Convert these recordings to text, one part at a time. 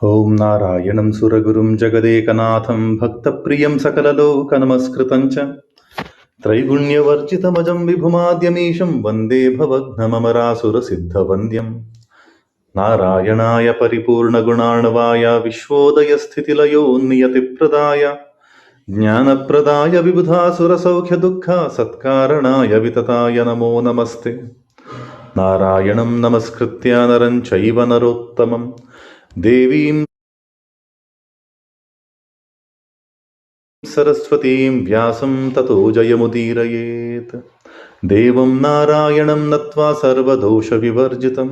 Om Narayanam Suragurum Jagadekanathan Bhaktapriyam Sakalalokanamaskritancha Traiguണ്യവർജിതമജം വിഭുമാദ്യമീശം വന്ദേ ഭവഘ്നമമരാസുരസിദ്ധവന്ദ്യം നാരായണായ പരിപൂർണഗുണാർണവായ വിശ്വോദയസ്ഥിതിലയോ നിയതിപ്രദായ ജ്ഞാനപ്രദായ വിബുധാസുരസൗഖ്യദുഃഖ സത്കാരണായ വിതതായ നമോ നമസ്തേ. നാരായണം നമസ്കൃത്യ നരം ചൈവ നരോത്തമം ദേവീം सरस्वतीं व्यासं ततो जयमुदीरयेत्. देवं नारायणं नत्वा सर्वदोषविवर्जितं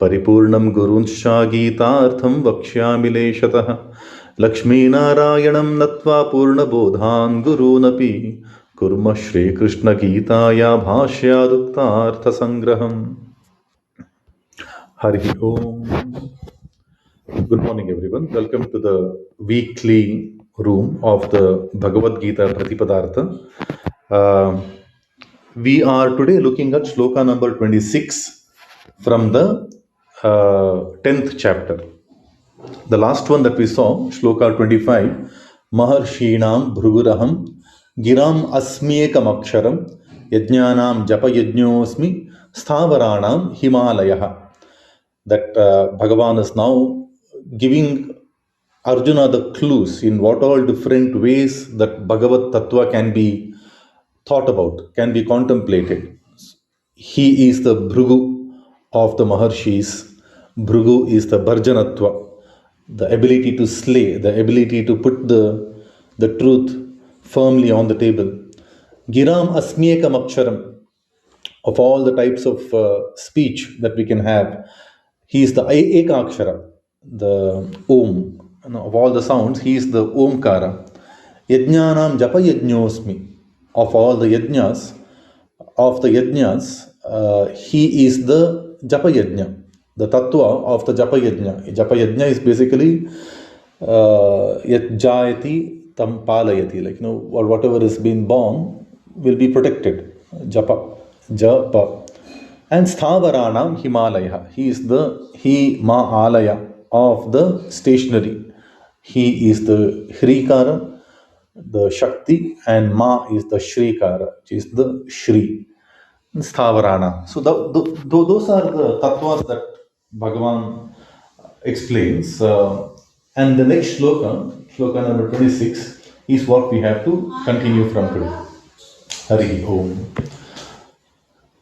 परिपूर्णं गुरुंश्च गीतार्थं वक्ष्यामि लेशतः. लक्ष्मीनारायणं नत्वा पूर्णबोधान् गुरूनपि कुर्मः श्रीकृष्णगीताया भाष्यादुक्तार्थसङ्ग्रहम्. Hari Om. Good morning, everyone. Welcome to the weekly room of the Bhagavad-Gita Pratipadartha. We are today looking at shloka number 26 from the 10th chapter. The last one that we saw, shloka 25, Maharshinam Bhruguraham Giram Asmyekam Aksharam Yajnanam Japa Yajñosmi Sthavaranam Himalayah. That Bhagavan is now giving Arjuna the clues in what all different ways that Bhagavad Tattva can be thought about, can be contemplated. He is the Bhrigu of the Maharshis. Bhrigu is the Bharjanatva, the ability to slay, the ability to put the truth firmly on the table. Giram Asmyekam Aksharam, of all the types of speech that we can have, he is the Eka Akshara, the Om. Of all the sounds, he is the Omkara. Yajnanam Japa Yajñosmi, of all the yajñas, he is the Japa Yajña, the Tattva of the Japa Yajña. Japa Yajña is basically Yajjayati Tam Palayati, like, or whatever is being born will be protected. Japa. And Sthavaranam Himalaya. He is the Himalaya of the stationary. He is the Hrikara, the Shakti, and Ma is the Shrikara, which is the Shri. Sthavarana. So those are the tattvas that Bhagavan explains. And the next shloka number 26, is what we have to continue from today. Hari Om.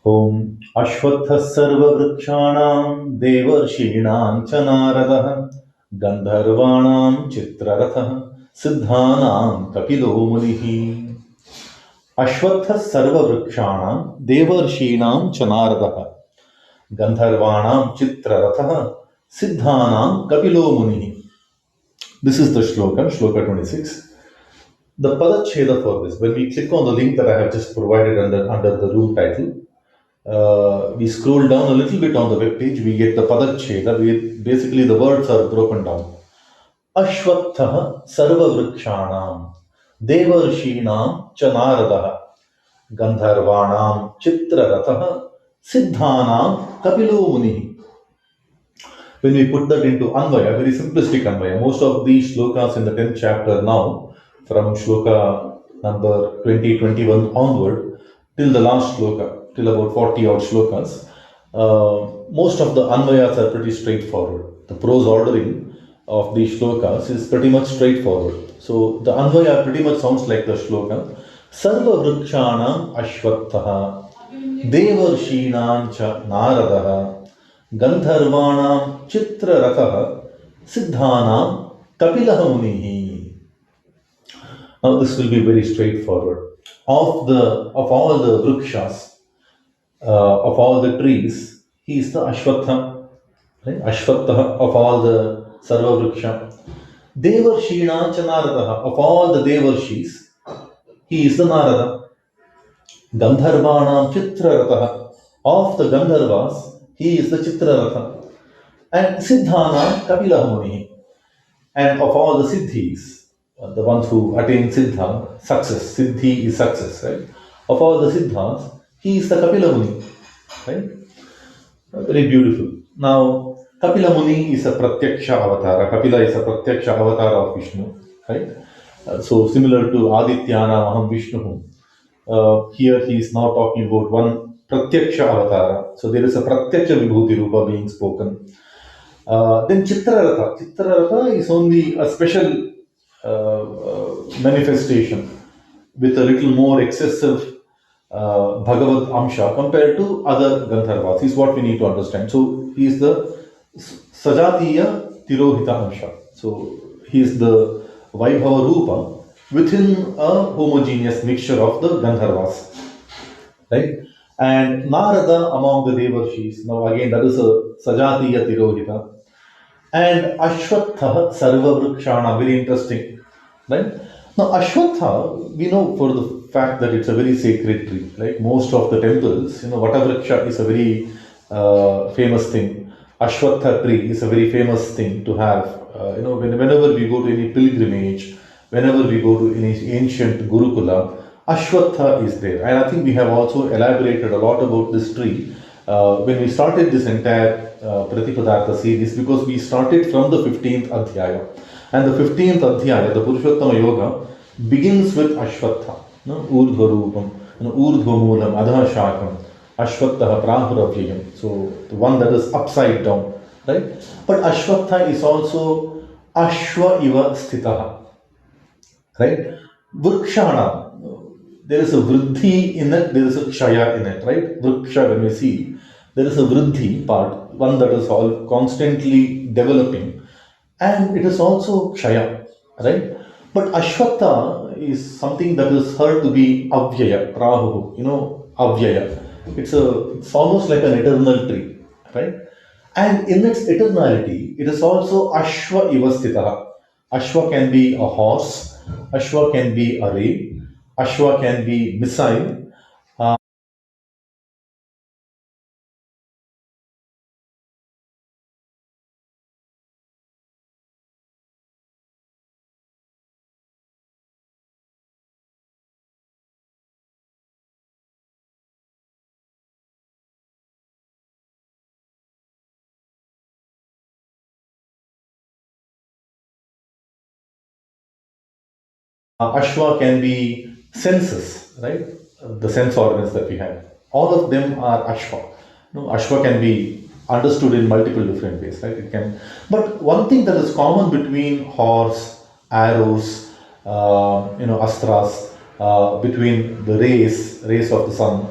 Om Ashwatha Sarva Vrikshanam Devarshinaam Cha Naradah Gandharvanam Chitraratha Siddhanam Kapilo Munihi. Ashwatha Sarva Vrikshanam Devarshinaam Cha Naradah Gandharvanam Chitraratha Siddhanam Kapilo Munihi. This is the shloka 26. The Padacheda for this, when we click on the link that I have just provided under the room title, we scroll down a little bit on the web page, we get the Padacheda. Basically, the words are broken down. Ashwatha Sarva Vrikshanam Devarshinam Cha Naradaha Gandharvanam Chitraratha Siddhanam Kapilo Munihi. When we put that into Anvaya, very simplistic Anvaya, most of these shlokas in the 10th chapter now, from shloka number 20-21 onward, till the last shloka, till about 40 odd shlokas, most of the Anvayas are pretty straightforward. The prose ordering of these shlokas is pretty much straightforward. So the Anvaya pretty much sounds like the shloka. Sarva Vrikshanam Ashwattha Devarshinam Cha Naradaha Gandharvanam Chitraratha Siddhanam Kapilah Munihi. Now this will be very straightforward. Of all the vrikshas, of all the trees, he is the Ashwatha, right? Ashwatha of all the Sarva Vriksha. Devarshina Cha Naradaha, of all the Devarshis, he is the Narada. Gandharvanam Chitraratha, of the Gandharvas, he is the Chitraratha. And Siddhanam Kapila Muni, and of all the Siddhis, the ones who attain Siddha, success, Siddhi is success, right? Of all the Siddhas, he is the Kapila Muni, right? Very beautiful. Now, Kapila Muni is a Pratyaksha avatar. Kapila is a Pratyaksha avatar of Vishnu, right? So similar to Adityana Maham Vishnu. Here he is now talking about one Pratyaksha avatar. So there is a Pratyaksha Vibhuti Rupa being spoken. Then Chitraratha. Chitraratha is only a special manifestation with a little more excessive Bhagavad Amsha compared to other Gandharvas, is what we need to understand. So he is the Sajatiya Tirohita Amsha. So he is the Vaibhava Rupa within a homogeneous mixture of the Gandharvas. Right? And Narada among the Devarshis, now again that is a Sajatiya Tirohita. And Ashwatha Sarva Vrikshana, very interesting. Right? Now, Ashwatha, we know for the fact that it's a very sacred tree. Like most of the temples, Vatavriksha is a very famous thing. Ashwatha tree is a very famous thing to have. Whenever we go to any pilgrimage, whenever we go to any ancient Gurukula, Ashwatha is there. And I think we have also elaborated a lot about this tree when we started this entire Pratipadartha series, because we started from the 15th Adhyaya. And the 15th Adhyaya, the Purushottama Yoga, begins with Ashwatha, Urdhva Rupam, Urdhva Moolam, Adha Shakam, Ashwatha Prahuravyayam. So the one that is upside down, right? But Ashwatha is also Ashwa Iva Sthitaha, right? Vrikshana, there is a Vriddhi in it, there is a Kshaya in it, right? Vriksha, when we see, there is a Vriddhi part, one that is all constantly developing, and it is also Kshaya, right? But Ashwatha is something that is heard to be Avyaya, Rahu, Avyaya. It's almost like an eternal tree, right? And in its eternality, it is also Ashwa Ivastitaha. Ashwa can be a horse, Ashwa can be a ray, Ashwa can be missile. Ashwa can be senses, right? The sense organs that we have. All of them are Ashwa. Ashwa can be understood in multiple different ways, right? It can. But one thing that is common between horse, arrows, astras, between the rays of the sun,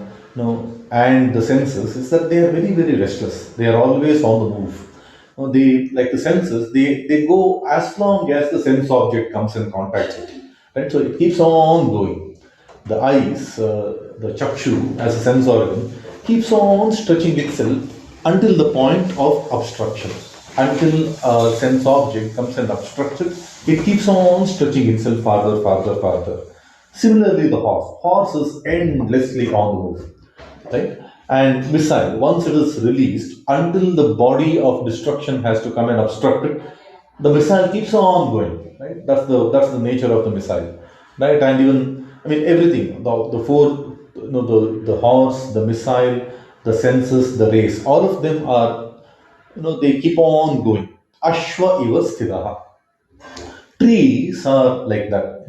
and the senses is that they are very, very restless. They are always on the move. They, like the senses, they go as long as the sense object comes in contact with it, right? So it keeps on going. The eyes, the chakshu as a sense organ, keeps on stretching itself until the point of obstruction. Until a sense object comes and obstructs it, it keeps on stretching itself farther, farther, farther. Similarly, the horse. Horse is endlessly on the move, right? And missile, once it is released, until the body of destruction has to come and obstruct it, the missile keeps on going, right? That's the nature of the missile, right? And even, I mean, everything, the four, the horse, the missile, the senses, the race, all of them are, they keep on going. Ashwa iva sthiraha. Trees are like that.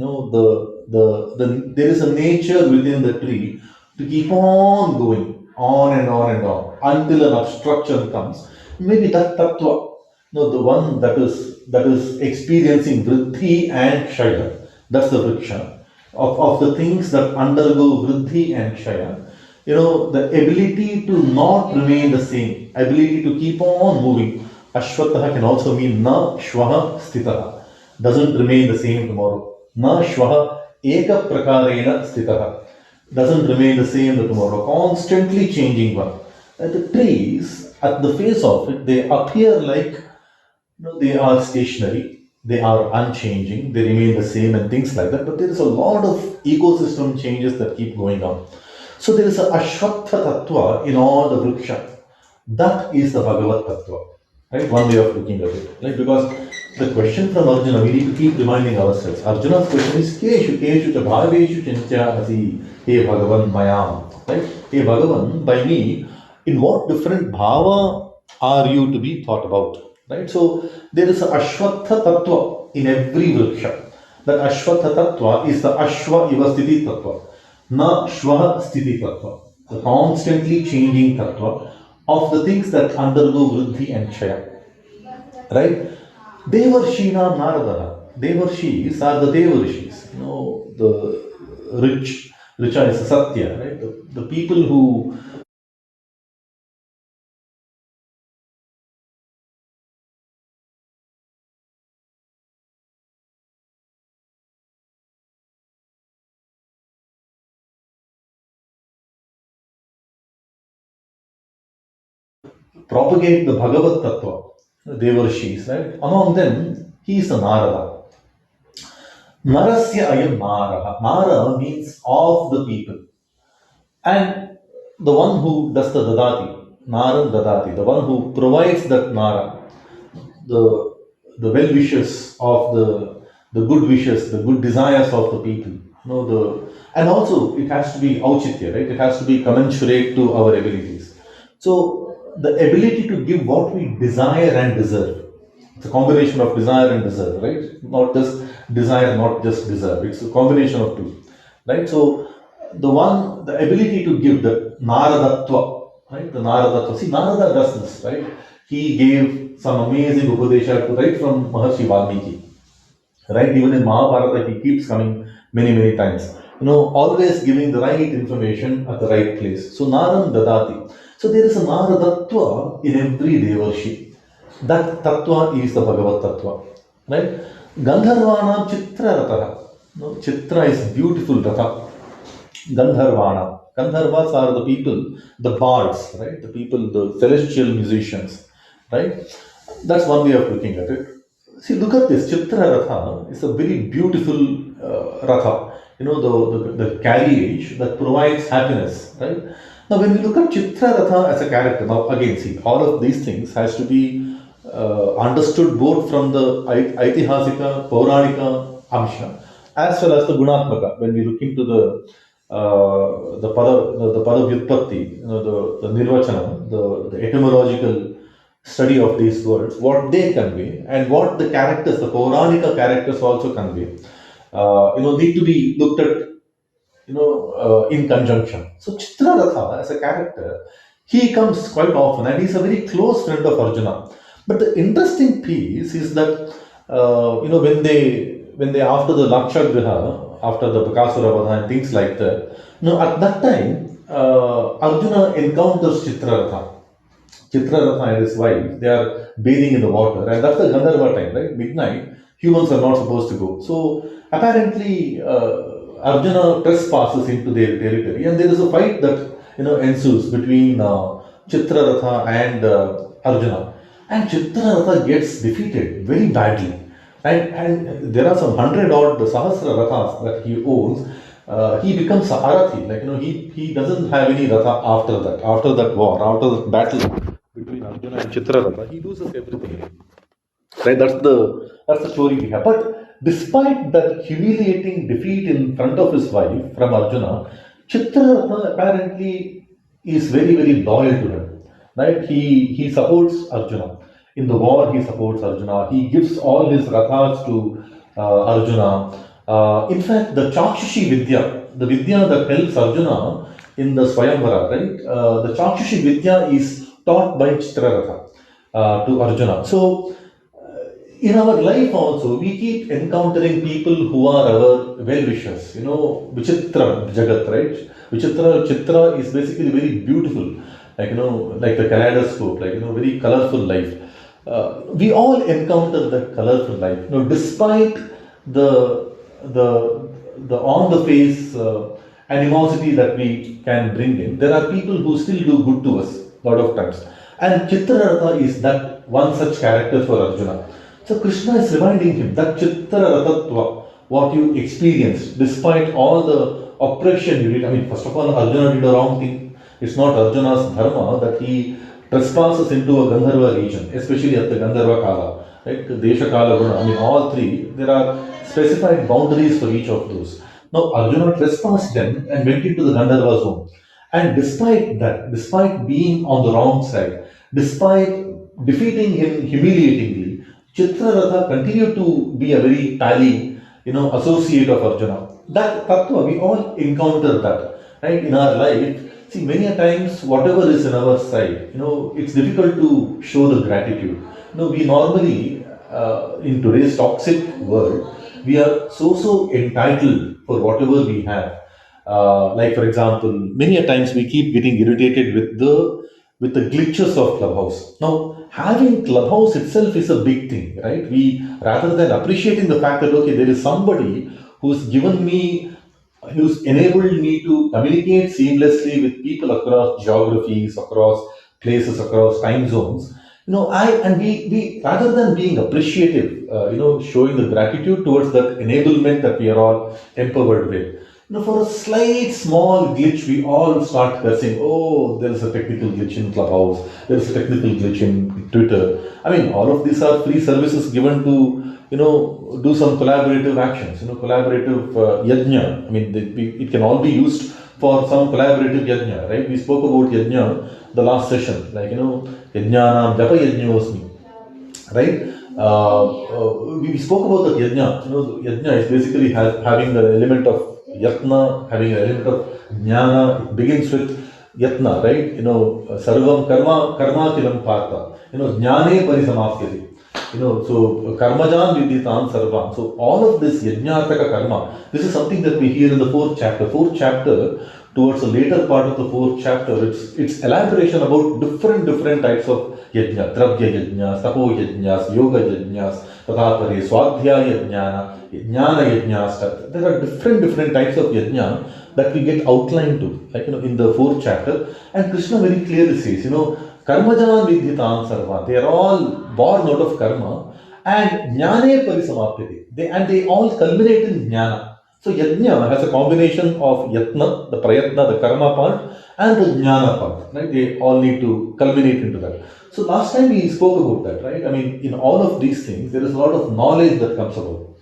There is a nature within the tree to keep on going on and on and on until an obstruction comes. Maybe that tattva, the one that is experiencing vriddhi and kshaya, that's the vriksha of the things that undergo vriddhi and kshaya. The ability to not remain the same, ability to keep on moving. Ashwatha can also mean na shvaha stitaha, doesn't remain the same tomorrow. Na shvaha eka prakarena stitaha, doesn't remain the same tomorrow. Constantly changing one. And the trees, at the face of it, they appear like they are stationary, they are unchanging, they remain the same and things like that. But there is a lot of ecosystem changes that keep going on. So there is a Ashwatha Tattva in all the Vriksha. That is the Bhagavad Tattva. Right? One way of looking at it. Right? Because the question from Arjuna, we need to keep reminding ourselves. Arjuna's question is Keshu Keshu cha bhaveshu chincha asi He Bhagavan Mayam. Right? Hey Bhagavan, by me, in what different bhava are you to be thought about, right? So there is a Ashwatha Tattva in every vriksha. That Ashwatha Tattva is the Ashwa Iva Sthiti Tattva, Na Shwa Sthiti Tattva, the constantly changing Tattva of the things that undergo Vriddhi and Kshaya, right? Devarshina Naradaha. Devarshis are the Devarshis, the rich, Richa is Satya, right? The people who propagate the Bhagavad Tattva, Devarshis, right? Among them, he is a Narada. Narasya ayam Naraha. Nara means of the people. And the one who does the Dadati, Naram Dadati, the one who provides that Nara, the well wishes of the good wishes, the good desires of the people. And also it has to be auchitya, right? It has to be commensurate to our abilities. So the ability to give what we desire and deserve. It's a combination of desire and deserve, right? Not just desire, not just deserve. It's a combination of two, right? So the ability to give, the Naradatva, right? The Naradatva. See, Narada does this, right? He gave some amazing Upadesha right from Maharshi Valmiki, right? Even in Mahabharata, he keeps coming many, many times. Always giving the right information at the right place. So Naram Dadati. So there is a Naradatva in every Devarshi. That Tattva is the Bhagavad Tattva, right? Gandharvana Chitra Ratha. Chitra is beautiful Ratha. Gandharvana. Gandharvas are the people, the bards, right? The people, the celestial musicians, right? That's one way of looking at it. See, look at this. Chitra Ratha is a very beautiful Ratha. The carriage that provides happiness, right? Now, when we look at Chitra Ratha as a character, now again, see, all of these things has to be understood both from the Aitihasika, Pauranika Amsha, as well as the Gunatmaka. When we look into the Pada Vyutpatti, the Nirvachanam, the etymological study of these words, what they convey and what the characters, the Pauranika characters also convey, need to be looked at, in conjunction. So Chitraratha as a character, he comes quite often and he's a very close friend of Arjuna. But the interesting piece is that, when they after the Lakshagriha, after the Bakasura Vadha and things like that, at that time, Arjuna encounters Chitraratha. Chitraratha and his wife, they are bathing in the water, and that's the Gandharva time, right? Midnight, humans are not supposed to go. So apparently, Arjuna trespasses into their territory, and there is a fight that ensues between Chitraratha and Arjuna, and Chitraratha gets defeated very badly. And there are some 100 odd Sahasra Rathas that he owns. He becomes Saharathi, he doesn't have any Ratha after that war, after that battle between Arjuna and Chitraratha, he loses everything. Right? That's the story we have. But despite that humiliating defeat in front of his wife from Arjuna, Chitraratha apparently is very, very loyal to him. Right? He supports Arjuna. In the war, he supports Arjuna. He gives all his rathas to Arjuna. In fact, the Chakshushi Vidya, the Vidya that helps Arjuna in the Swayamvara, right? The Chakshushi Vidya is taught by Chitraratha to Arjuna. So, in our life also, we keep encountering people who are our well-wishers. Vichitra Jagat, right? Chitra is basically very beautiful, like the kaleidoscope, very colorful life. We all encounter that colorful life. Despite the on the face animosity that we can bring in, there are people who still do good to us a lot of times. And Chitraratha is that one such character for Arjuna. So Krishna is reminding him that Chitrarathatva, what you experienced, despite all the oppression you did. I mean, first of all, Arjuna did a wrong thing. It's not Arjuna's dharma that he trespasses into a Gandharva region, especially at the Gandharva Kala. Right? Desha Kala, Guna, I mean, all three, there are specified boundaries for each of those. Now, Arjuna trespassed them and went into the Gandharva zone. And despite that, despite being on the wrong side, Despite defeating him humiliatingly, Chitraratha continued to be a very pally, associate of Arjuna. That tattva, we all encounter that, right, in our life. See, many a times, whatever is in our side, it's difficult to show the gratitude. We normally, in today's toxic world, we are so entitled for whatever we have. Like for example, many a times we keep getting irritated with the glitches of Clubhouse. Now, having Clubhouse itself is a big thing, right? We, rather than appreciating the fact that okay, there is somebody who's given me, who's enabled me to communicate seamlessly with people across geographies, across places, across time zones. We rather than being appreciative, showing the gratitude towards that enablement that we are all empowered with. For a slight small glitch, we all start cursing. Oh, there is a technical glitch in Clubhouse. There is a technical glitch in Twitter. I mean, all of these are free services given to, do some collaborative actions. Collaborative yajna. I mean, it can all be used for some collaborative yajna, right? We spoke about yajna the last session, like yajnanam japa yajñosmi, right? We spoke about the yajna. Yajna is basically having the element of yatna, having an element of jnana. It begins with yatna, right? Sarvam karma kilam partha. Jnane parisamapyati. So karmajan vidhitan sarvam. So all of this yajnartaka karma, this is something that we hear in the fourth chapter. Fourth chapter, towards the later part of the fourth chapter, it's elaboration about different types of yajna, dravya yajnas, tapo yajnas, yoga yajnas, tatapare, swadhyaya jnana yajnas. There are different types of yajna that we get outlined to, like in the fourth chapter. And Krishna very clearly says, karmajan vidhitan sarva. They are all born out of karma, and jnane parisamapyate. They all culminate in jnana. So yajna has a combination of yatna, the prayatna, the karma part, and the jnana part. Right? They all need to culminate into that. So last time we spoke about that, right? I mean, in all of these things, there is a lot of knowledge that comes about.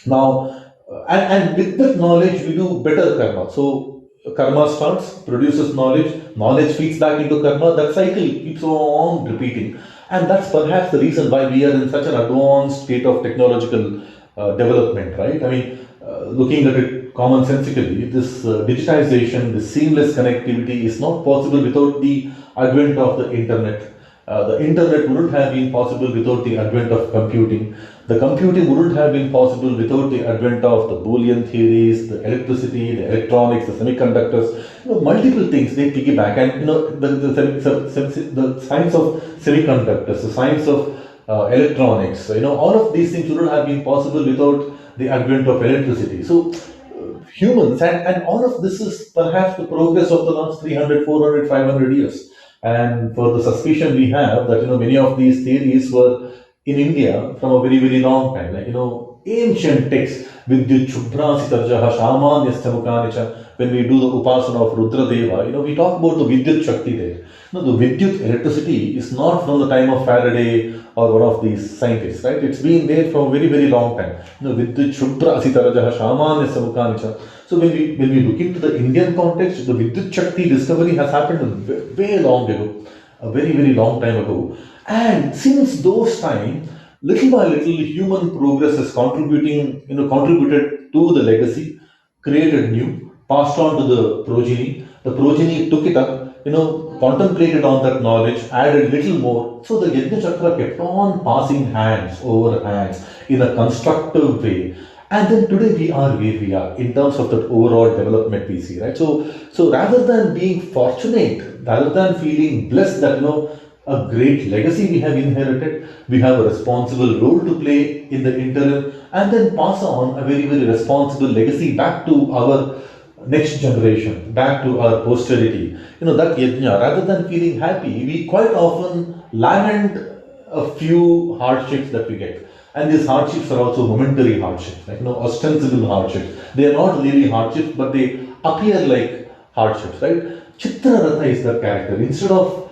Now, and with that knowledge, we do better karma. So karma starts, produces knowledge feeds back into karma. That cycle keeps on repeating, and that's perhaps the reason why we are in such an advanced state of technological development, right? I mean, looking at it commonsensically, this digitization, this seamless connectivity is not possible without the advent of the internet. The internet wouldn't have been possible without the advent of computing. The computing wouldn't have been possible without the advent of the Boolean theories, the electricity, the electronics, the semiconductors. Multiple things they piggyback, and the science of semiconductors, the science of electronics. All of these things wouldn't have been possible without the advent of electricity. So humans, and all of this is perhaps the progress of the last 300, 400, 500 years. And for the suspicion we have that many of these theories were in India from a very long time, like ancient texts. Vidyut Shubhrasitarjaha Shamanyasthamukanicha. When we do the upasana of Rudra Deva, we talk about the Vidyut Shakti there. The Vidyut electricity is not from the time of Faraday or one of these scientists, right? It's been there from a very long time. Vidyut Shubhrasitarjaha Shamanyasthamukanicha. So when we look into the Indian context, the Vidyut Shakti discovery has happened way long ago, a very long time ago. And since those times, little by little, human progress has contributed to the legacy, created new, passed on to the progeny. The progeny took it up, contemplated on that knowledge, added little more. So the Yajna Chakra kept on passing hands over hands in a constructive way. And then today we are where we are in terms of that overall development we see, right? So rather than being fortunate, rather than feeling blessed that a great legacy we have inherited, we have a responsible role to play in the interim, and then pass on a very responsible legacy back to our next generation, back to our posterity. That yajna, rather than feeling happy, we quite often lament a few hardships that we get. And these hardships are also momentary hardships, like ostensible hardships. They are not really hardships, but they appear like hardships, right? Chitraratha is the character. Instead of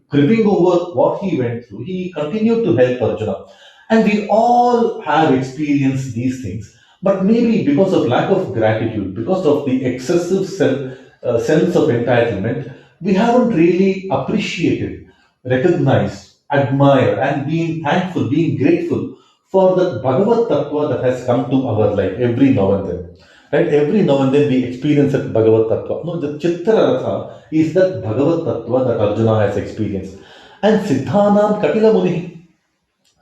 cribbing over what he went through, he continued to help Arjuna. And we all have experienced these things, but maybe because of lack of gratitude, because of the excessive sense of entitlement, we haven't really appreciated recognized, admired, and being thankful, being grateful for the Bhagavad Tattva that has come to our life every now and then. Right? Every now and then we experience that Bhagavad Tattva. No, the Chitra Ratha is that Bhagavad Tattva that Arjuna has experienced. And Siddhanam Kapila Muni,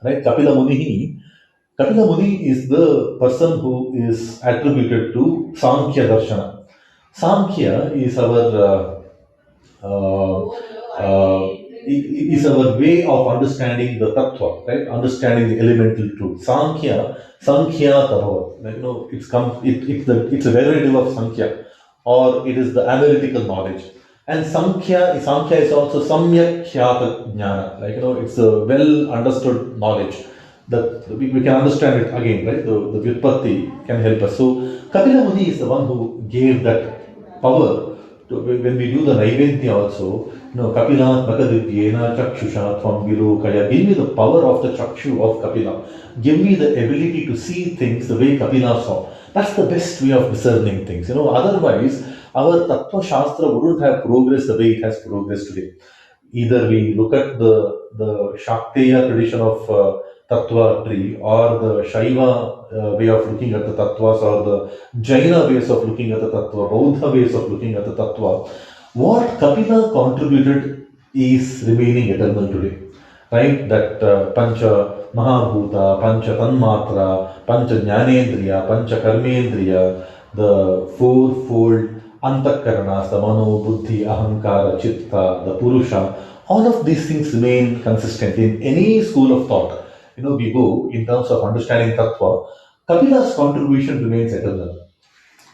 right? Kapila Muni is the person who is attributed to Sankhya Darshana. Sankhya is our uh, uh, is our way of understanding the tattva, right? Understanding the elemental truth. Sankhya Tabhavat. Like, it's a derivative of Sankhya, or it is the analytical knowledge. And Sankhya is also Samyak Khyata Jnana. Like, it's a well understood knowledge that we can understand it again, right? The Vyutpatti can help us. So Kapila Muni is the one who gave that power when we do the Naivedya also, Kapila Bhakadivyena Chakshusha from Vilokaya, give me the power of the Chakshu of Kapila. Give me the ability to see things the way Kapila saw. That's the best way of discerning things. Otherwise, our Tattva Shastra wouldn't have progressed the way it has progressed today. Either we look at the Shaktiya tradition of Tattva tree, or the Shaiva way of looking at the Tattvas, or the Jaina ways of looking at the Tattva, Bauddha ways of looking at the Tattva. What Kapila contributed is remaining eternal today. Right? That Pancha Mahabhuta, Pancha Tanmatra, Pancha Jnanendriya, Pancha Karmendriya, the fourfold Antakaranas, the Mano, Buddhi, Ahankara, Chitta, the Purusha, all of these things remain consistent in any school of thought. We go in terms of understanding Tattva, Kapila's contribution remains eternal.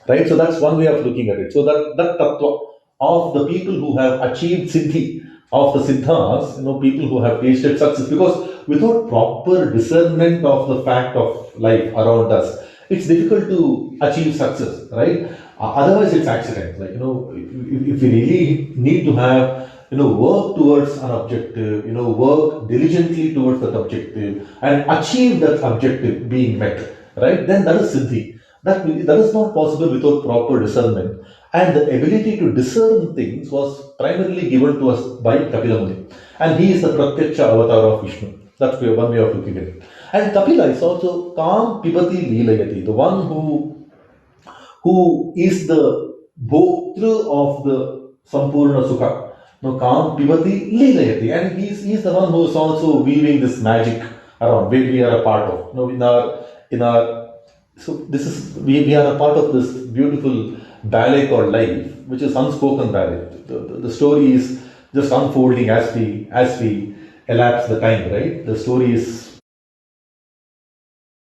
Right? So that's one way of looking at it. So that Tattva of the people who have achieved Siddhi, of the Siddhas, people who have tasted success, because without proper discernment of the fact of life around us, it's difficult to achieve success, right? Otherwise, it's accident. Like, if we really need to have, work towards an objective, work diligently towards that objective and achieve that objective being met, right? Then that is Siddhi. That is not possible without proper discernment. And the ability to discern things was primarily given to us by Kapila Muni. And he is the Pratyaksha avatar of Vishnu. That's one way of looking at it. And Kapila is also Kam Pibati Leelayati, the one who is the Bhoktru of the Sampurna Sukha. No, Kam Pibati Leelayati. And he's the one who is also weaving this magic around, where we are a part of. In our so this is we are a part of this beautiful ballet called life, which is unspoken ballet. The story is just unfolding as we elapse the time, right? The story is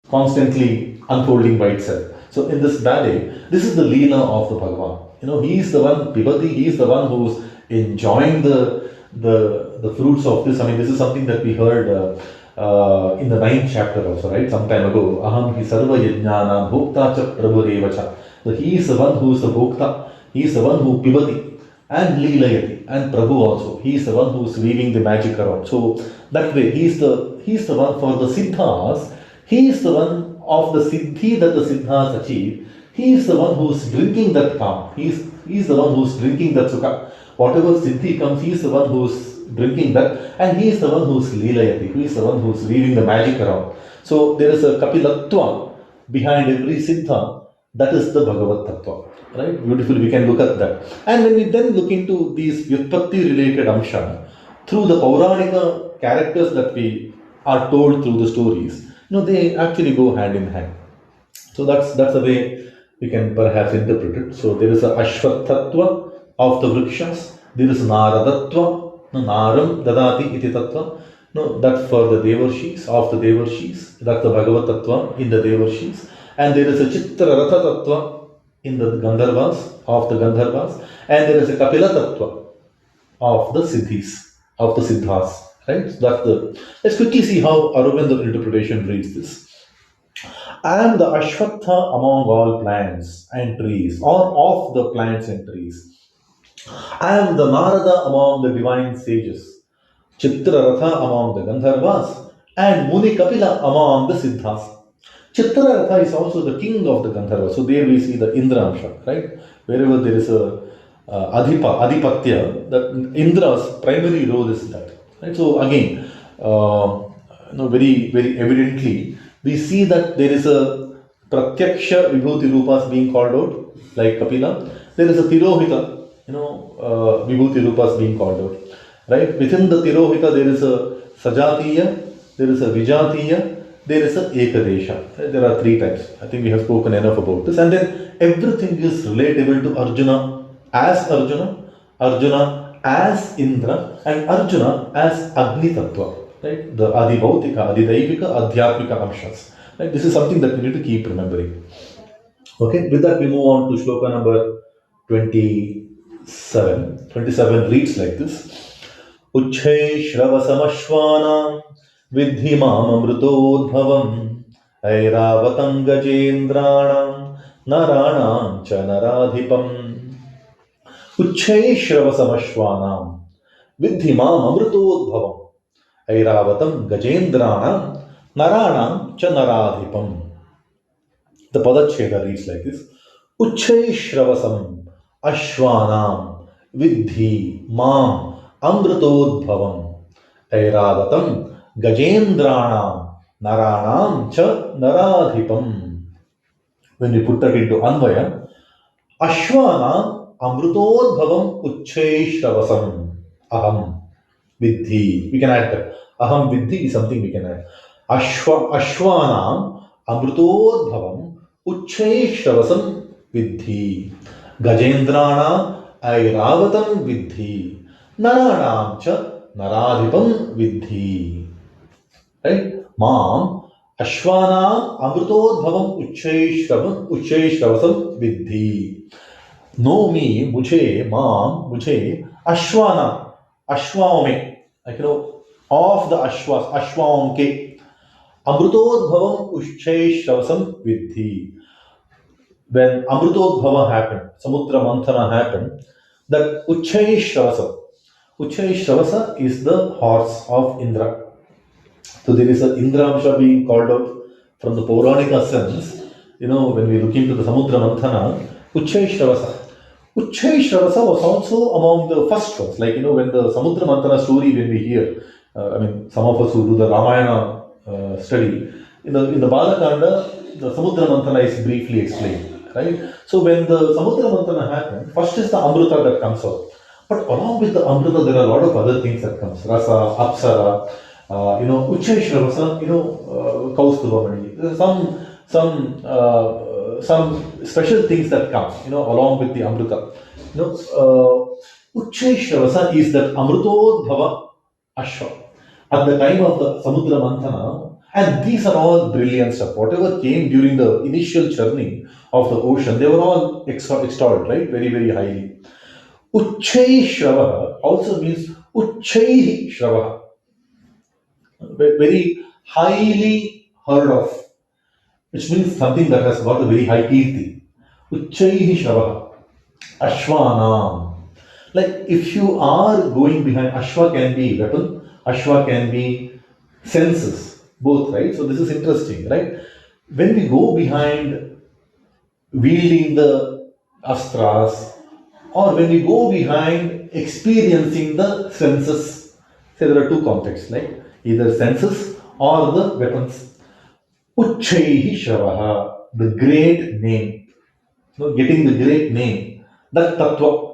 constantly unfolding by itself. So in this ballet, this is the Leela of the Bhagavan. He is the one, Pibati, he is the one who's enjoying the fruits of this. I mean, this is something that we heard in the 9th chapter also, right? Some time ago. Aham hi sarva yajnana bhokta cha prabhurevacha. So he is the one who is the bhokta, he is the one who pibati and leelayati, and Prabhu also. He is the one who is weaving the magic around. So that way, he is the one for the siddhas. He is the one of the siddhi that the siddhas achieve. He is the one who is drinking that calm. He is the one who is drinking that sukha. Whatever siddhi comes, he is the one who is drinking that, and he is the one who is leelayati. He is the one who is weaving the magic around. So there is a kapilatva behind every siddha. That is the Bhagavad Tattva. Right? Beautifully, we can look at that. And when we then look into these Vyutpatti related amsha, through the Pauranika characters that we are told through the stories, they actually go hand in hand. So that's the way we can perhaps interpret it. So there is a Ashwattatva of the Vrikshas, there is Naradatva, Naram Dadati iti Tattva, that for the Devarshis, of the Devarshis, that's the Bhagavad Tattva in the Devarshis, and there is a Chitra Ratha Tattva in the Gandharvas, of the Gandharvas, and there is a Kapila Tattva of the Siddhis, of the Siddhas. Right? So let's quickly see how Aurobindo interpretation reads this. I am the Ashwatha among all plants and trees, or of the plants and trees. I am the Narada among the divine sages, Chitraratha among the Gandharvas, and Muni Kapila among the Siddhas. Chitraratha is also the king of the Gandharvas. So there we see the Indra Amsha, right? Wherever there is a Adipatya, that Indra's primary role is that. Right? So again, very, very evidently, we see that there is a Pratyaksha Vibhuti Rupas being called out, like Kapila. There is a Tirohita, Vibhuti Rupas being called out. Right? Within the Tirohita, there is a Sajatiya, there is a Vijatiya, there is a Ekadesha. Right? There are three types. I think we have spoken enough about this. And then everything is relatable to Arjuna as Arjuna, Arjuna as Indra, and Arjuna as Agni Tattva. Right? The Adibhautika, Adidaivika, Adhyatmika Amshas. Right? This is something that we need to keep remembering. Okay, with that we move on to shloka number 27. 27 reads like this. Uchchai Shravasamaśvānam Vidhi Mamamritodbhavam Airavatam Gajendranam Naranam Cha Naradhipam Uchchai Shravasamaśvānam Vidhi Mamamritodbhavam Airavatam Gajendranam Naranam Cha Naradhipam. The Padacheda reads like this. Uchchai Shravasam Ashwanam Vidhi Mam Amritodbhavam Airavatam Gajendranam Naranam Cha Naradhipam. When we put that into Anvaya, Ashwanam Amritodbhavam Uchchai Shravasam Aham Vidhi. We can add that. Aham Vidhi is something we can add. Ashwanam Amritodbhavam Uchchai Shravasam Vidhi. Gajendranam Airavatam Vidhi. Naranam Cha Naradhipam Vidhi. Right? Mam Ashwanam Amritodbhavam Uchchai Shravasam Vidhi. Know me, mujhe, Ashwana, Ashwame, of the Ashwas, Ashwamke, Amritodbhavam Uchchai Shravasam Vidhi. When Amritodbhava happened, Samudra Manthana happened, that Uchchai Shravasa is the horse of Indra. So there is an Indramsha being called out from the Pauranika sense. When we look into the Samudra Manthana, Uchchai Shravasa was also among the first ones. Like, when the Samudra Manthana story, when we hear, some of us who do the Ramayana study, in the Balakanda, the Samudra Manthana is briefly explained. Right? So when the Samudra Manthana happened, first is the Amrita that comes out. But along with the Amrita, there are a lot of other things that comes. Rasa, Apsara, Uchchai Shravasa, Kaustubhamani. There are some special things that come, along with the Amrita. Uchchai Shravasa is that Amritodbhava Ashwa. At the time of the Samudra Manthana, and these are all brilliant stuff. Whatever came during the initial journey of the ocean, they were all extolled, right? Very, very highly. Uchchai Shravaha also means Uchchai Shravaha. Very highly heard of, which means something that has got a very high kirti. Uchchai Shravaha. Ashwanam. Like, if you are going behind, Ashwa can be weapon, Ashwa can be senses, both, right? So this is interesting, right? When we go behind wielding the astras, or when we go behind experiencing the senses, say there are two contexts, like either senses or the weapons. Uchchaihi Shravaha, the great name, getting the great name, that tattva.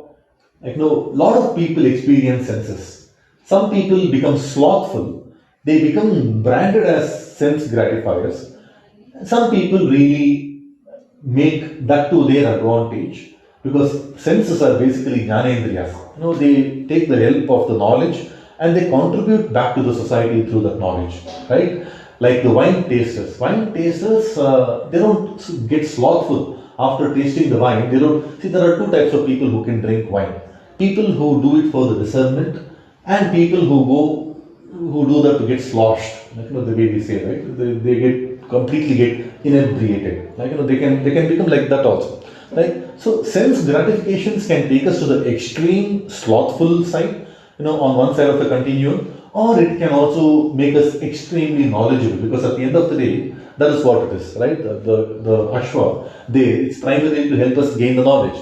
Like, lot of people experience senses. Some people become slothful. They become branded as sense gratifiers. Some people really make that to their advantage, because senses are basically jnanendriyas. They take the help of the knowledge and they contribute back to the society through that knowledge, right? Like the wine tasters. Wine tasters, they don't get slothful after tasting the wine. They don't see. There are two types of people who can drink wine: people who do it for the discernment, and people who do that to get sloshed. The way we say, right? They completely get inebriated. They can become like that also. Right? So sense gratifications can take us to the extreme slothful side, on one side of the continuum, or it can also make us extremely knowledgeable, because at the end of the day, that is what it is, right? The Ashwa, it's primarily to help us gain the knowledge.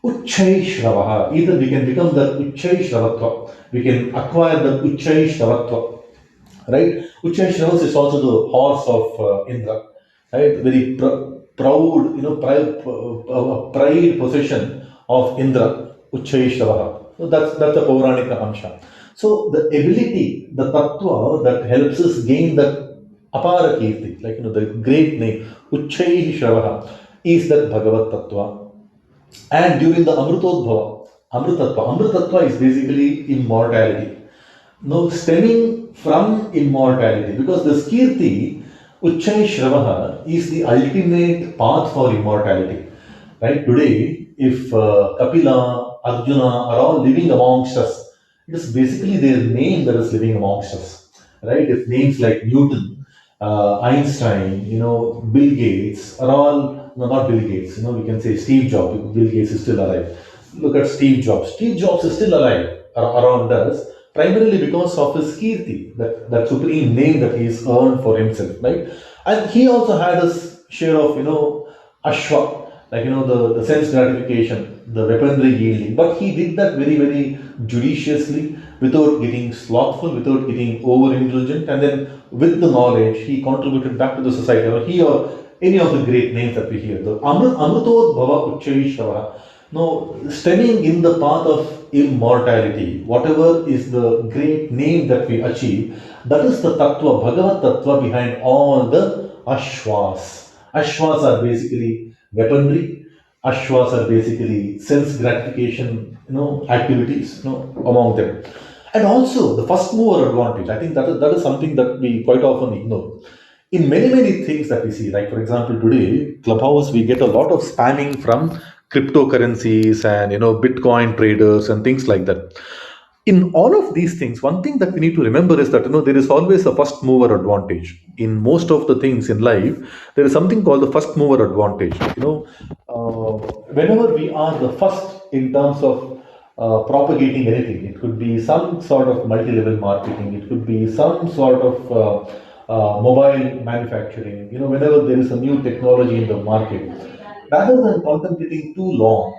Uchchai Shravaha, either we can become the Uchchai Shravatva, we can acquire the Uchai Shravatva. Right? Uchai Shravas is also the horse of Indra. Right? Very proud, pride possession of Indra, Uchai Shravaha. So that's the Pauranika Amsha. So the ability, the tattva that helps us gain the apara kirti, like the great name, Uchai Shravaha, is that Bhagavad Tattva. And during the Amrutodbhava, Amrutatva is basically immortality. Now, stemming from immortality, because the Skirti, Uchai Shravaha, is the ultimate path for immortality. Right? Today, if Kapila, Arjuna are all living amongst us, it is basically their name that is living amongst us. Right? If names like Newton, Einstein, Bill Gates are all, no, not Bill Gates, we can say Steve Jobs, Bill Gates is still alive. Look at Steve Jobs. Steve Jobs is still alive around us, primarily because of his kirti, that supreme name that he has earned for himself, right? And he also had his share of, ashwa, like, the sense gratification, the weaponry yielding. But he did that very, very judiciously, without getting slothful, without getting overindulgent, and then with the knowledge, he contributed back to the society. Or he or any of the great names that we hear. The Amrutod Bhava Uchai. Now, stemming in the path of immortality, whatever is the great name that we achieve, that is the tattva, Bhagavad Tattva behind all the ashwas. Ashwas are basically weaponry. Ashwas are basically sense gratification, activities, among them. And also the first mover advantage. I think that is something that we quite often ignore. In many, many things that we see, like for example, today, Clubhouse, we get a lot of spamming from cryptocurrencies and Bitcoin traders and things like that. In all of these things, one thing that we need to remember is that there is always a first mover advantage. In most of the things in life, there is something called the first mover advantage. Whenever we are the first in terms of propagating anything, it could be some sort of multi-level marketing, it could be some sort of mobile manufacturing. Whenever there is a new technology in the market, rather than contemplating too long,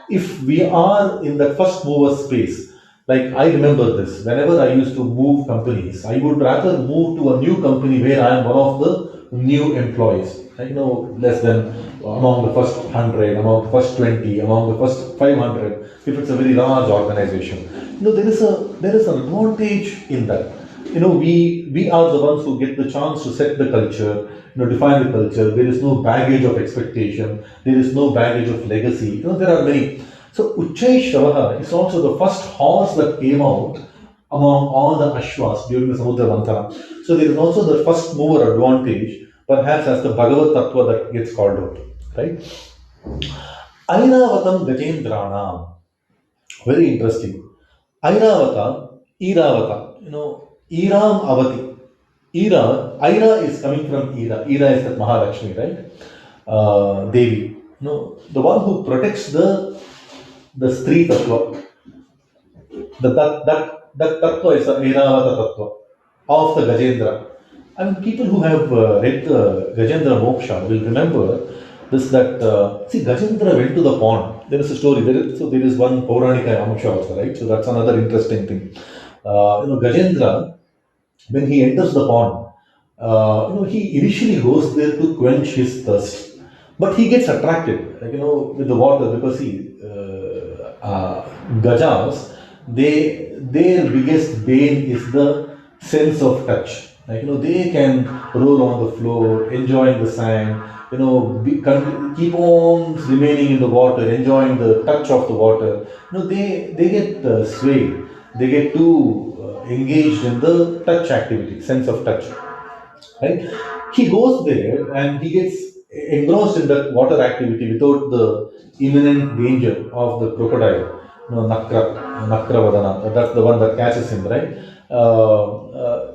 if we are in that first mover space, like I remember this, whenever I used to move companies, I would rather move to a new company where I am one of the new employees. Like, less than among the first 100, among the first 20, among the first 500, if it's a very large organization. There is an advantage in that. We are the ones who get the chance to set the culture, define the culture. There is no baggage of expectation. There is no baggage of legacy. There are many. So Uchai Shravaha is also the first horse that came out among all the Ashwas during the Samudra Mantana. So there is also the first mover advantage, perhaps as the Bhagavad Tattva that gets called out. Right? Airavatam Gajendranam. Very interesting. Airavata, Iravata, Iram Avati. Ira is coming from Ira. Ira is that Mahalakshmi, right? Devi. The one who protects the Stree Tattva. That Tattva is the Airavata Tattva of the Gajendra. I mean, people who have read the Gajendra Moksha will remember this, that see, Gajendra went to the pond. There is a story. There is one Pauranika Moksha also, right? So that's another interesting thing. Gajendra, when he enters the pond, he initially goes there to quench his thirst, but he gets attracted, like, with the water, because Gajas, their biggest bane is the sense of touch. Like, they can roll on the floor, enjoying the sand, keep on remaining in the water, enjoying the touch of the water. They get swayed, they get too engaged in the touch activity, sense of touch. Right? He goes there and he gets engrossed in that water activity without the imminent danger of the crocodile, Nakravadana. That's the one that catches him, right?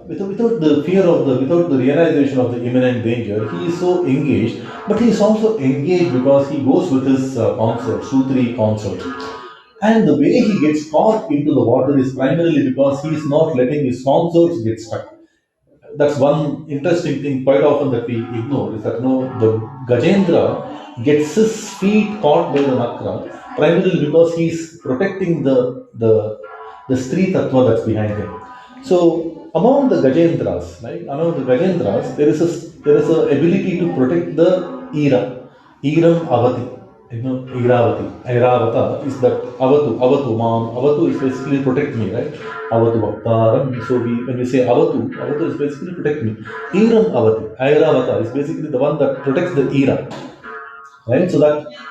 Without the fear of without the realization of the imminent danger, he is so engaged. But he is also engaged because he goes with his consort, Sutri consort. And the way he gets caught into the water is primarily because he is not letting his consorts get stuck. That's one interesting thing quite often that we ignore, is that the Gajendra gets his feet caught by the Nakra primarily because he's protecting the the Stri Tattva that's behind him. So among the Gajendras, right? Among the Gajendras, there is a ability to protect the Ira, Iram Avati. Iravati. Airavata is that Avatu, Mam. Avatu is basically protect me, right? Avatu Bhaktaram. So when we say Avatu is basically protect me. Iram Avati. Airavata is basically the one that protects the Ira. Right? So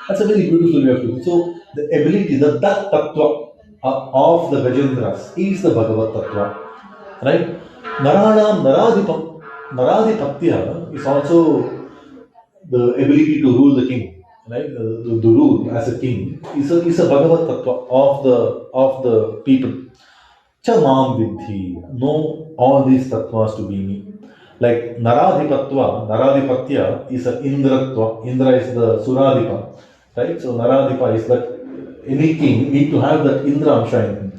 that's a very beautiful way of doing it. So the ability, that tattva of the Gajendras is the Bhagavad Tattva. Right? Naranam Naradipam. Naradipatya is also the ability to rule the king, right? The rule as a king is a Bhagavad Tattva of the people. Chamam vidhi. Know all these tattvas to be me. Like Naradipatya is a Indratva. Indra is the Suradipa, right? So Naradipa is that any king need to have that Indra Amsha in him.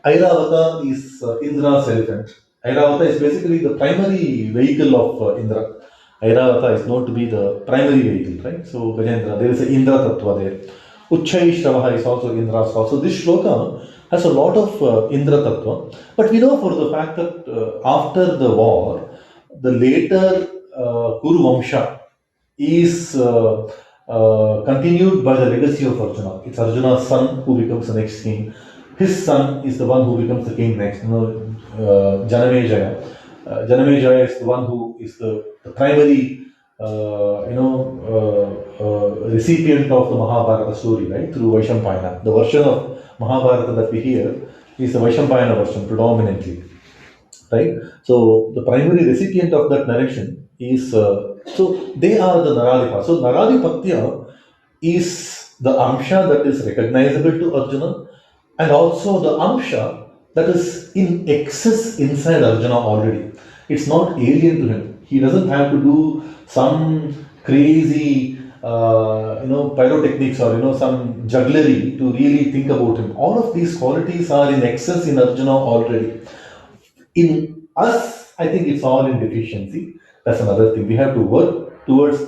Airavata is Indra's elephant. Airavata is basically the primary vehicle of Indra. Airavata is known to be the primary vehicle, right? So Gajendra, there is an Indra Tattva there. Uchchaishravaha is also Indra's house. So this shloka has a lot of Indra Tattva. But we know for the fact that after the war, the later Kuru Vamsha is continued by the legacy of Arjuna. It's Arjuna's son who becomes the next king. His son is the one who becomes the king next. Janamejaya. Janamejaya is the one who is the primary, recipient of the Mahabharata story, right? Through Vaishampayana. The version of Mahabharata that we hear is the Vaishampayana version predominantly, right? So the primary recipient of that narration is so they are the Naradipa. So Naradipatya is the Amsha that is recognizable to Arjuna, and also the Amsha that is in excess inside Arjuna already. It's not alien to him. He doesn't have to do some crazy pyrotechnics or some jugglery to really think about him. All of these qualities are in excess in Arjuna already. In us, I think it's all in deficiency. That's another thing. We have to work towards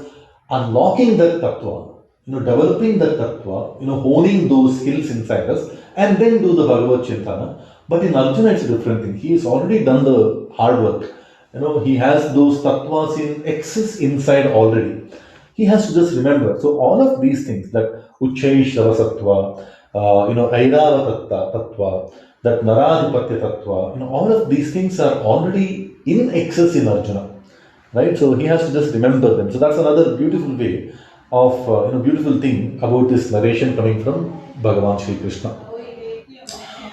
unlocking that tattva, developing that tattva, honing those skills inside us, and then do the Bhagavad Chintana. But in Arjuna, it's a different thing. He has already done the hard work. He has those tattvas in excess inside already. He has to just remember. So all of these things, that Uchchai Shravasattva, Airava Tattva, that Naradipatya Tattva, all of these things are already in excess in Arjuna. Right? So he has to just remember them. So that's another beautiful way of, beautiful thing about this narration coming from Bhagavan Sri Krishna.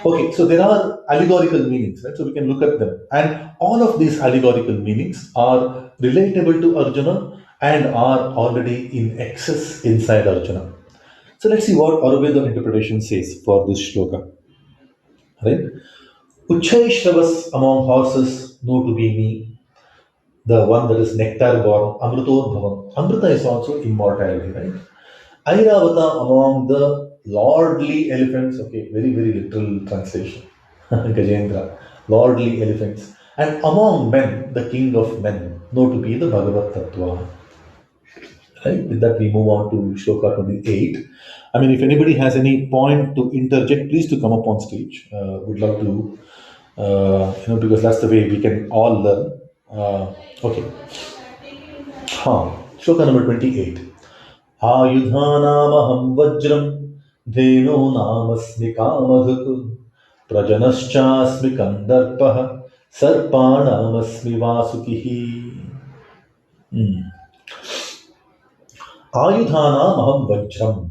Okay, so there are allegorical meanings, right? So we can look at them. And all of these allegorical meanings are relatable to Arjuna and are already in excess inside Arjuna. So let's see what Aurobindo interpretation says for this shloka. Right? Uchchaishravas among horses know to be me, the one that is nectar born, Amritodbhavam. Amrita is also immortality, right? Airavata among the lordly elephants, okay, very, very literal translation. Gajendra, lordly elephants. And among men, the king of men, know to be the Bhagavad Tattva. Right? With that, we move on to Shloka 28. I mean, if anybody has any point to interject, please to come up on stage. Would love to, because that's the way we can all learn. Okay. Shloka number 28. Ayudhanamaham vajram dheno namasmi kamadhuk prajanaschasmi kandarpah sarpanamasmi vasukihi. Ayudhanamaham vajram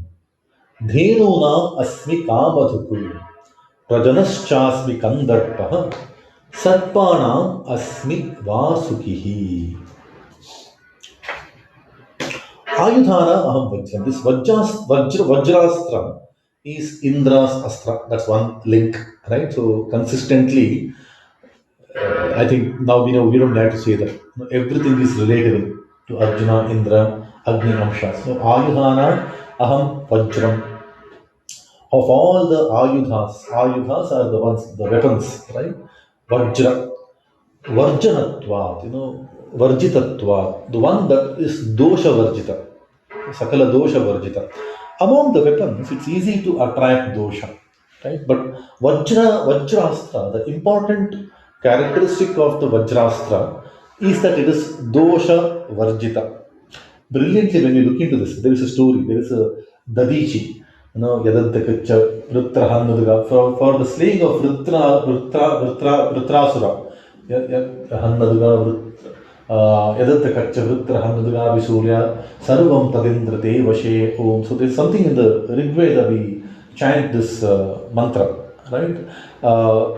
dhenunam asmi kamadhuk prajanaschasmi kandarpah sarpanam asmi vasukihi. Ayudhana aham vajram. This Vajrastra is Indra's astra. That's one link, right? So consistently, I think now we don't have to say that. Everything is relatable to Arjuna, Indra, Agni, Amsha. So Ayudhana aham vajram. Of all the ayudhas are the ones, the weapons, right? Vajra, Varjanatvat, Varjitatvat, the one that is dosha varjita. Sakala dosha varjita. Among the weapons, it's easy to attract dosha. right? But Vajrastra, the important characteristic of the Vajrastra is that it is dosha varjita. Brilliantly, when you look into this, there is a story, there is a Dadichi, Yadantakacha, Vritrahannaduga, for the slaying of Vritrasura, Hannaduga, Yadantakacha, Vritrahannaduga, Visurya, Sarvam Tadindrate, Vashe, Om. So there's something in the Rig Veda we chant this mantra, right?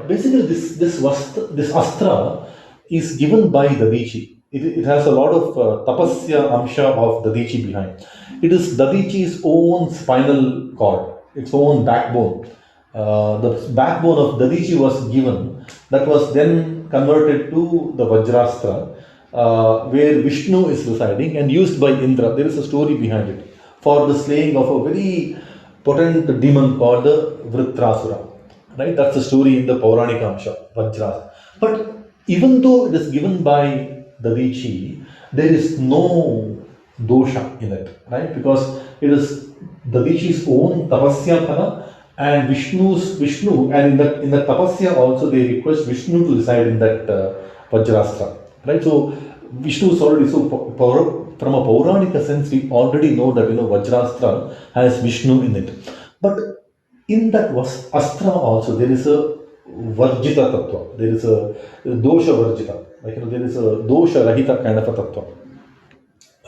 Basically, this astra is given by Dadichi. It has a lot of tapasya amsha of Dadichi behind. It is Dadichi's own spinal cord, its own backbone. The backbone of Dadichi was given, that was then converted to the Vajrastra, where Vishnu is residing and used by Indra. There is a story behind it for the slaying of a very potent demon called the Vritrasura. Right? That's the story in the Pauranika Amsha, Vajras. But even though it is given by Dadichi, there is no dosha in it, right? Because it is Dadichi's own tapasya phala and Vishnu, and in the tapasya also they request Vishnu to reside in that Vajrastra, right? So Vishnu is already from a Pauranika sense we already know that Vajrastra has Vishnu in it, but in that was astra also there is a varjita tattva, there is a dosha varjita, like there is a dosha rahita kind of a tattva,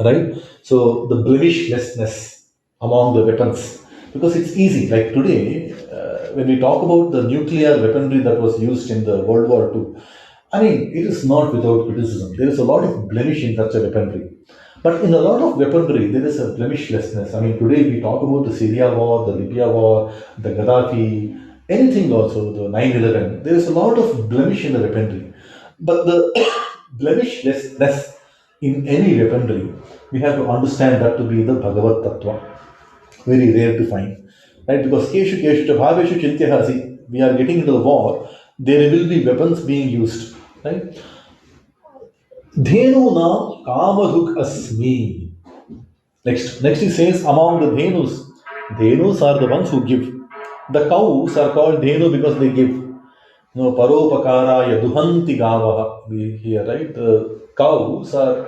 right? So the blemishlessness among the weapons, because it's easy. Like today, when we talk about the nuclear weaponry that was used in the World War II, I mean, it is not without criticism. There is a lot of blemish in such a weaponry. But in a lot of weaponry, there is a blemishlessness. I mean, today we talk about the Syria war, the Libya war, the Gaddafi, anything also, the 9/11. There is a lot of blemish in the weaponry. But the blemishlessness in any weaponry, we have to understand that to be the Bhagavad Tattva. Very rare to find. Right? Because Keshu Keshu cha Bhaveshu Chintya, we are getting into the war, there will be weapons being used. Right? Dhenu na kamadhuk asmi. Next he says, among the dhenus are the ones who give. The cows are called dhenu because they give. No, paropakara yaduhanti gavaha. We hear, right? The cows are,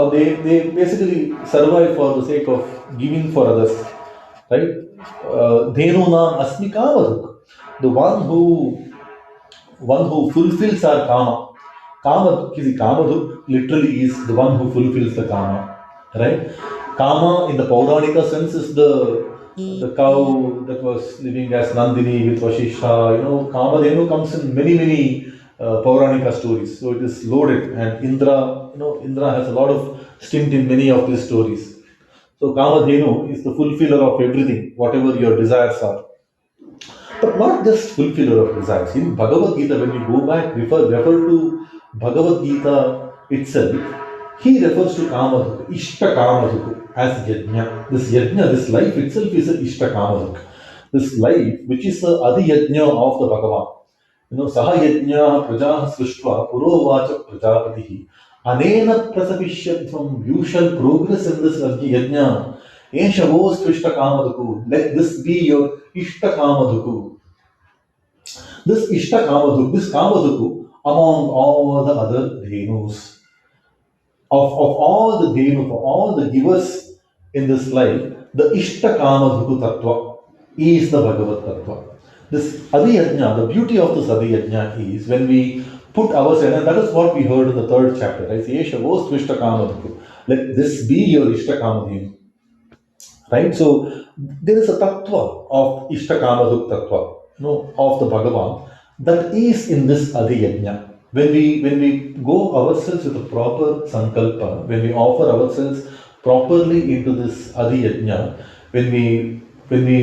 they basically survive for the sake of giving for others, right? Dhenu nam asmi kamadhuk. The one who fulfills our kama. Kamadhuk literally is the one who fulfills the kama, right? Kama in the Pauranika sense is the cow that was living as Nandini with Vashishtha. Kamadhenu comes in many Pauranika stories, so it is loaded. And Indra has a lot of stint in many of these stories. So Kamadhenu is the fulfiller of everything, whatever your desires are. But not just fulfiller of desires. In Bhagavad-Gita, when you go back, refer to Bhagavad-Gita itself, he refers to Kamadhuk, Ishta Kamadhuk as Yajna. This Yajna, this life itself is a Ishta Kamadhuk. This life, which is the Adi Yajna of the Bhagavan. Saha Yajna Prajaha Srishva Purovacha Prajapatihi. Anena Prasapishyatvam, you shall progress in this Yajna. Eshavos Krishta Kamadhuku. Let this be your Ishta Kamadhuku. This Ishta Kamadhuku, this Kamadhuku, among all the other dhenus, of all the dhenu, for all the givers in this life, the Ishta Kamadhuku Tattva is the Bhagavad Tattva. This Adiyajna, the beauty of this Adiyajna is when we put ourselves, and that is what we heard in the third chapter, right? Eshavos Ishta Kamadhuku. Let this be your Ishta Kamadhenu. Right? So there is a tattva of Ishta-Kamadhuk tattva, of the Bhagavan, that is in this Adi Yajna. When we go ourselves with a proper sankalpa, when we offer ourselves properly into this Adi Yajna, when we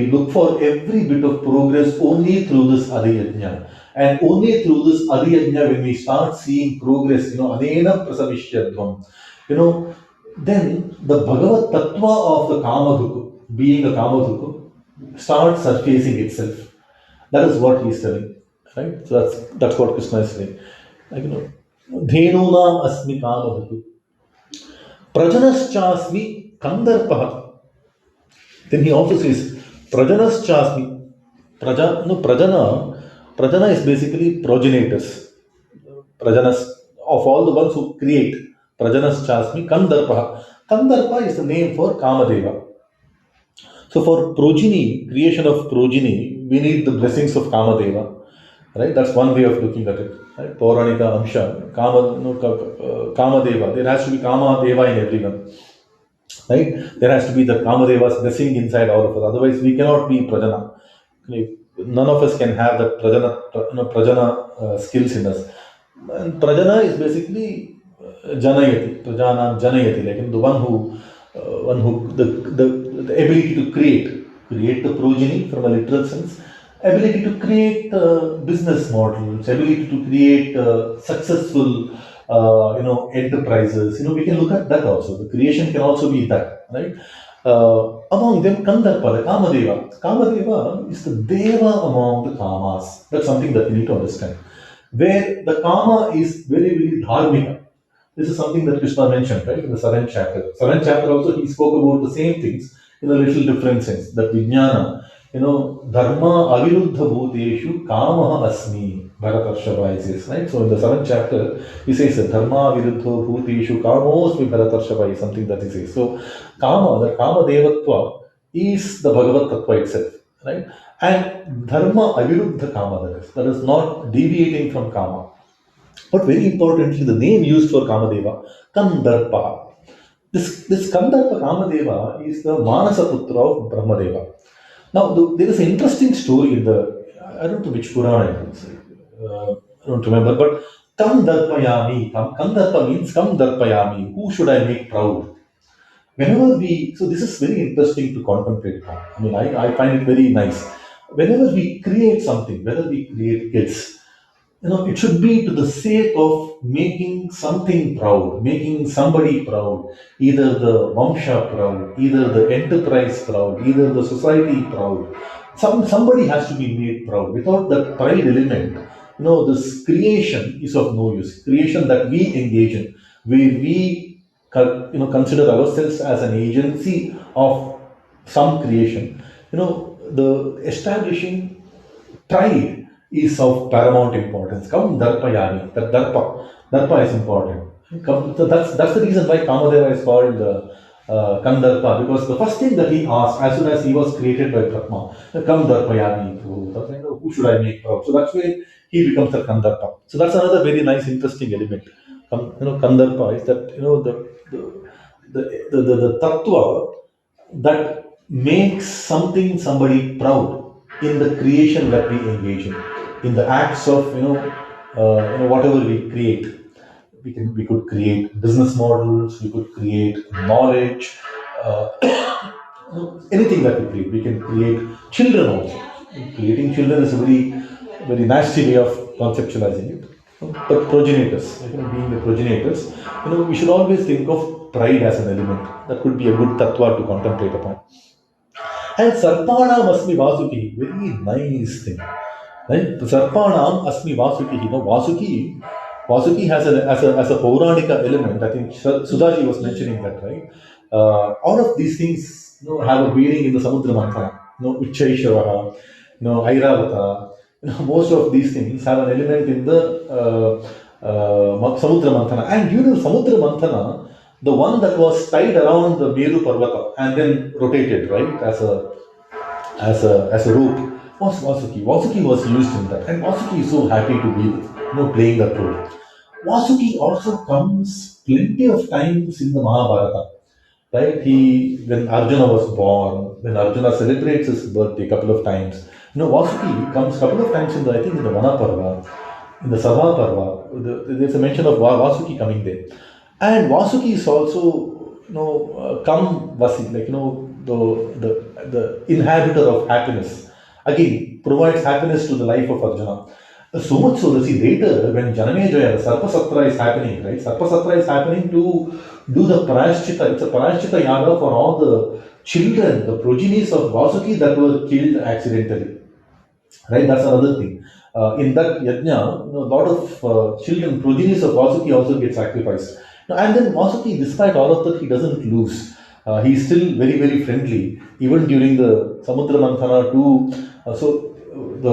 look for every bit of progress only through this Adi Yajna, and only through this Adi Yajna when we start seeing progress, Anena Prasavishyadvam, then the Bhagavad Tattva of the Kamadhuku, being a Kamadhuku, starts surfacing itself. That is what he is telling. Right? So that's what Krishna is saying. Dhenunam asmi Kamadhuku. Prajanaschasmi Kandarpaha. Then he also says, Prajanaschasmi. Prajana is basically progenitors. Prajanas, of all the ones who create, Prajanas Chasmi, Kandarpa. Kandarpa is the name for Kamadeva. So for progeny, creation of progeny, we need the blessings of Kamadeva. Right? That's one way of looking at it. Right? Pauranika Amsha, Kamadeva. There has to be Kamadeva in everyone. Right? There has to be the Kamadeva's blessing inside all of us. Otherwise, we cannot be Prajana. None of us can have that Prajana skills in us. And Prajana is basically Janayati, Prajana Janayati, like the the ability to create the progeny from a literal sense, ability to create business models, ability to create successful, enterprises. We can look at that also. The creation can also be that, right? Among them, Kandarpa, the Kamadeva. Kamadeva is the Deva among the Kamas. That's something that we need to understand. Where the Kama is very, very dharmika. This is something that Krishna mentioned, right, in the 7th chapter. 7th chapter also, he spoke about the same things in a little different sense. That Vijnana, Dharma aviruddha bhuteshu kamaha asmi, Bharatarshabha he says, right? So in the 7th chapter, he says that Dharma aviruddha bhuteshu kamosmi Bharatarshabha is something that he says. So Kama, the Kama Devatva is the Bhagavad Tattva itself, right? And Dharma aviruddha Kama, that is not deviating from Kama. But very importantly, the name used for Kamadeva, Kandarpa. This Kandarpa Kamadeva is the Manasa Putra of Brahmadeva. Now, there is an interesting story in I don't know which Purana it is. I don't remember, but Kandarpayami. Kandarpa means Kandarpayami. Who should I make proud? So this is very interesting to contemplate upon. I find it very nice. Whenever we create something, whether we create kids, it should be to the sake of making something proud, making somebody proud, either the Vamsha proud, either the enterprise proud, either the society proud. Somebody has to be made proud. Without that pride element, this creation is of no use. Creation that we engage in, where we consider ourselves as an agency of some creation. The establishing pride is of paramount importance. Come Darpayani, that Darpa is important. So that's the reason why Kamadeva is called Kandarpa, because the first thing that he asked as soon as he was created by Brahma, Kam Darpayani, who should I make proud? So that's why he becomes the Kandarpa. So that's another very nice, interesting element. Kandarpa is that the tattva that makes somebody proud in the creation that we engage in the acts of whatever we create. We could create business models, we could create knowledge, uh, anything that we create. We can create children also. Creating children is a very, very nasty way of conceptualizing it. But progenitors, being the progenitors, we should always think of pride as an element. That could be a good tattva to contemplate upon. And Sarpanam Asmi Vasuki, very nice thing. Right? Sarpanam Asmi Vasuki. Vasuki has as a Pauranika element. I think Sudhaji was mentioning that, right? All of these things have a bearing in the Samudra Manthana. Uchchaishavaha, Airavata. Most of these things have an element in the Samudra Manthana. And during Samudra Manthana, the one that was tied around the Meru Parvata and then rotated, right, as a rope was Vasuki. Vasuki was used in that, and Vasuki is so happy to be playing that role. Vasuki also comes plenty of times in the Mahabharata, right? When Arjuna was born, when Arjuna celebrates his birthday a couple of times, Vasuki comes a couple of times in I think in the Vana Parva, in the Sabha Parva. There's a mention of Vasuki coming there, and Vasuki is also come Vasi, like the inhabitor of happiness. Again, provides happiness to the life of Arjuna. So much so that later when Janamejaya, the Sarpasatra is happening, right? Sarpasatra is happening to do the Prayashchita. It's a Prayashchita Yaga for all the children, the progenies of Vasuki that were killed accidentally. Right? That's another thing. In that yajna, a lot of children, progenies of Vasuki also get sacrificed. And then Vasuki, despite all of that, he doesn't lose. He's still very, very friendly, even during the Samudra Manthana too. So the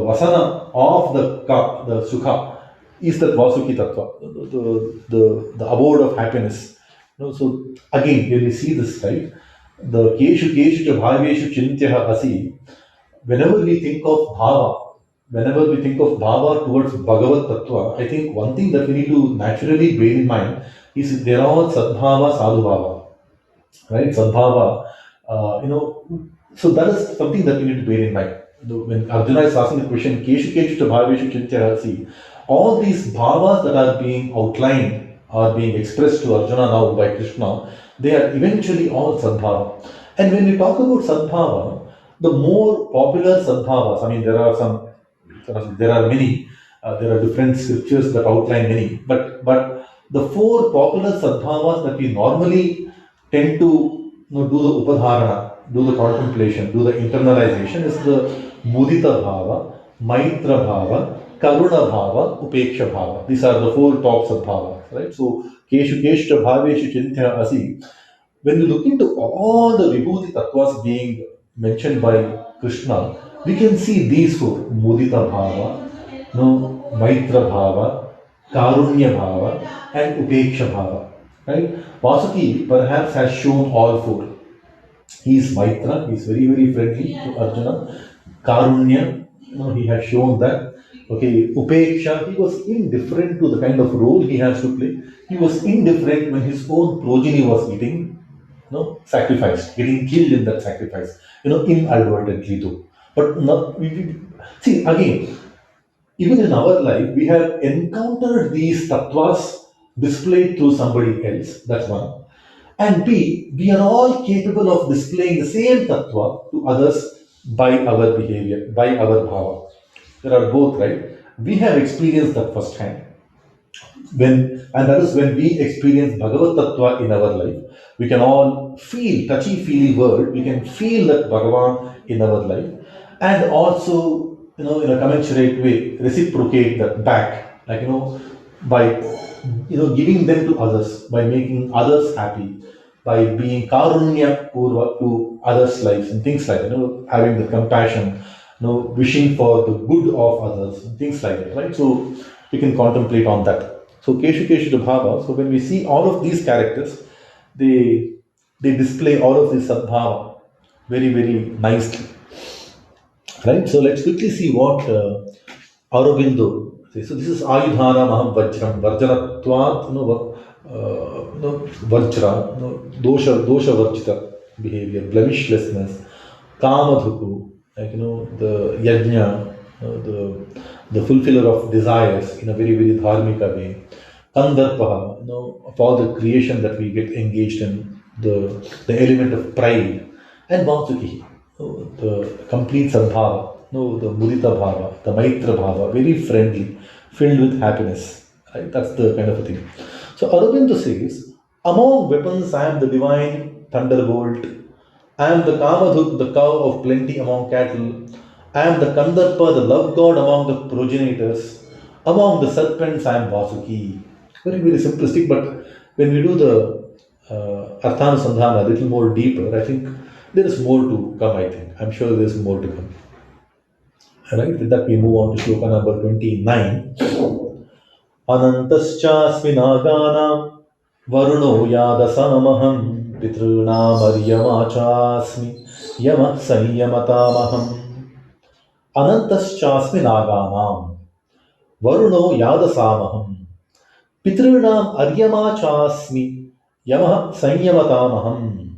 vasana of the cup, the sukha, is that Vasuki Tattva, the abode of happiness. So again, when we see this, right, the Keshu Keshu cha Bhaveshu Chintya Asi, whenever we think of Bhava, whenever we think of Bhava towards Bhagavad Tattva, I think one thing that we need to naturally bear in mind is there are Sadbhava, Sadhubhava, right? Sadbhava, so that is something that we need to bear in mind. When Arjuna is asking the question, Keshu Keshu cha Bhaveshu Chintya Asi, all these bhavas that are being outlined, are being expressed to Arjuna now by Krishna, they are eventually all Sadbhava. And when we talk about Sadbhava, the more popular Sadbhavas, I mean, there are many, there are different scriptures that outline many, but the four popular Sadbhavas that we normally tend to do the upadharana, do the contemplation, do the internalization is the mudita bhava, maitra bhava, karuna bhava, upeksha bhava. These are the four top sadbhavas, right? So, keshu keshu bhaveshu chintya asi. When we look into all the vibhuti tattvas being mentioned by Krishna, we can see these four: mudita bhava, no, maitra bhava, karunya bhava, and upeksha bhava. Right? Vasuki perhaps has shown all four. He is Maitra, he is very, very friendly to Arjuna. Karunya, he has shown that. Okay, Upeksha, he was indifferent to the kind of role he has to play. He was indifferent when his own progeny was getting, sacrificed, getting killed in that sacrifice, inadvertently too. But not, see, again, even in our life, we have encountered these tattvas displayed through somebody else. That's one. And B, we are all capable of displaying the same tattva to others by our behavior, by our bhava. There are both, right? We have experienced that firsthand. And that is when we experience Bhagavad Tattva in our life. We can all feel, touchy-feely word, we can feel that Bhagavan in our life. And also, in a commensurate way, reciprocate that back. Like, by, giving them to others, by making others happy, by being karunya purva to others' lives and things like that, having the compassion, wishing for the good of others and things like that, right? So we can contemplate on that. So Keshu Keshu to Bhava. So when we see all of these characters, they display all of this sadbhava very, very nicely. Right? So let's quickly see what Aurobindo says. So this is Ayudhana Maham Vajram, Varjanatvat, Vajra, dosha Varjita behavior, blemishlessness, Kamadhuku, like, the Yajna, the fulfiller of desires in a very, very dharmika way. Kandarpa, of all the creation that we get engaged in, the element of pride, and Vasuki, the complete sadbhava, the mudita bhava, the maitra bhava, very friendly, filled with happiness. Right? That's the kind of a thing. So Aurobindo says, among weapons I am the divine thunderbolt, I am the Kamadhuk, the cow of plenty among cattle, I am the Kandarpa, the love god among the progenitors, among the serpents I am Vasuki. Very, very simplistic, but when we do the Arthanusandhana a little more deeper, I think there is more to come, I think. I'm sure there is more to come. Alright, with that we move on to shloka number 29. Anantaschasmi naganam varuno yadasamaham pitrunam aryamachasmi yamah saniyamatamaham. Anantaschasmi naganam varuno yadasamaham pitrunam aryamachasmi yamah saniyamatamaham.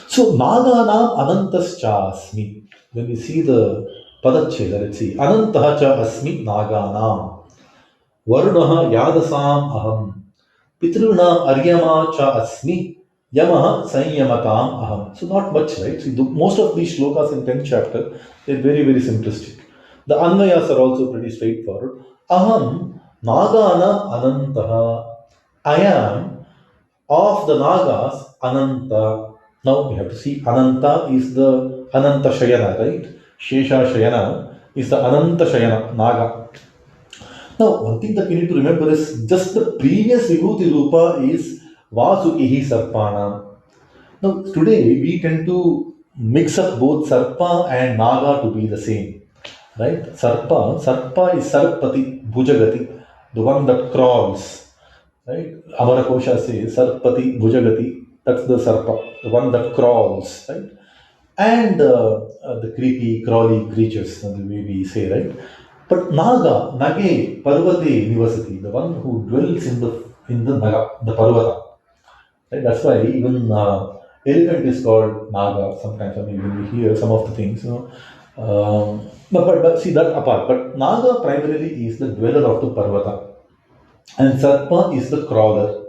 So naganam anantaschasmi. When we see the padacheda, let's see. Anantaha cha asmi naganam. Varunaha yadasam aham. Pitrunam aryama cha asmi. Yamaha sanyamatam aham. So not much, right? See, most of these shlokas in 10th chapter, they're very, very simplistic. The anvayas are also pretty straightforward. Aham naganam anantaha. I am of the nagas ananta. Now we have to see Ananta is the Ananta Shayana, right? Shesha Shayana is the Ananta Shayana, Naga. Now, one thing that we need to remember is just the previous Vibhuti Rupa is Vasukihi Sarpana. Now, today we tend to mix up both Sarpa and Naga to be the same. Right? Sarpa is Sarpati, Bhujagati, the one that crawls. Right? Amara Kosha says Sarpati, Bhujagati, that's the Sarpa, the one that crawls. Right? And the creepy, crawly creatures, the way we say, right? But Naga, Nage, Parvati University, the one who dwells in the Naga, the Parvata. Right? That's why even elephant is called Naga. Sometimes, I mean, when we hear some of the things, but see that apart. But Naga primarily is the dweller of the Parvata, and Sarpa is the crawler.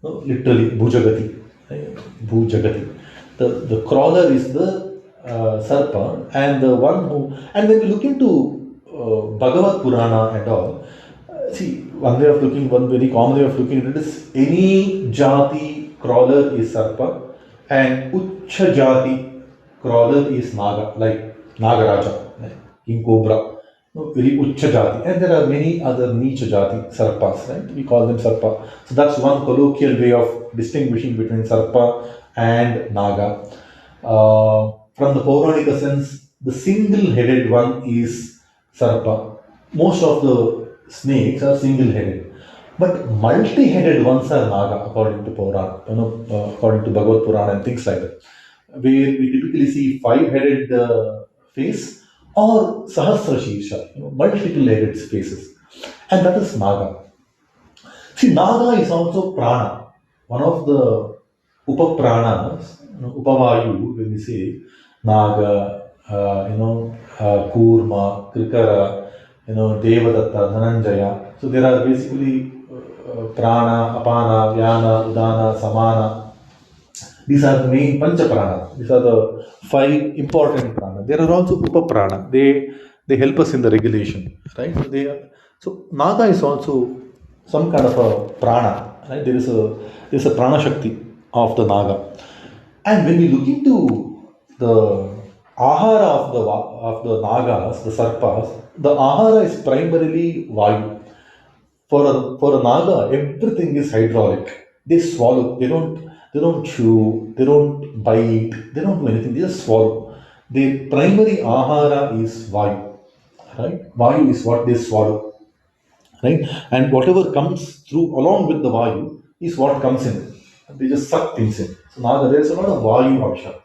Literally, Bhujagati. Right? Bhujagati. The crawler is the Sarpa, and the one who. And when we look into Bhagavad Purana and all, see, one way of looking, one very common way of looking at it is any jati crawler is Sarpa, and Ucha jati crawler is Naga, like Nagaraja, like King Cobra. Very Ucha jati. And there are many other Nicha jati, Sarpas, right? We call them Sarpa. So that's one colloquial way of distinguishing between Sarpa and Naga. From the Puranika sense, the single-headed one is Sarpa. Most of the snakes are single-headed, but multi-headed ones are Naga, according to Purana, according to Bhagavad Purana and things like that, where we typically see five-headed face or Sahasra Shirsha, multiple-headed faces, and that is Naga. See, Naga is also prana, one of the upapranas, upavayu, when we say Naga, Kurma, Krikara, Devadatta, Dhananjaya. So there are basically prana, apana, vyana, udana, samana. These are the main pancha prana. These are the five important prana. There are also upaprana. They help us in the regulation, right? So Naga is also some kind of a prana, right? There is a prana shakti of the Naga. And when we look into the ahara of the Nagas, the Sarpas, the ahara is primarily Vayu. For a Naga, everything is hydraulic. They swallow. They don't chew. They don't bite. They don't do anything. They just swallow. Their primary ahara is Vayu. Right? Vayu is what they swallow, right? And whatever comes through along with the Vayu is what comes in. They just suck things in. So now there is a lot of Vayu Amsha,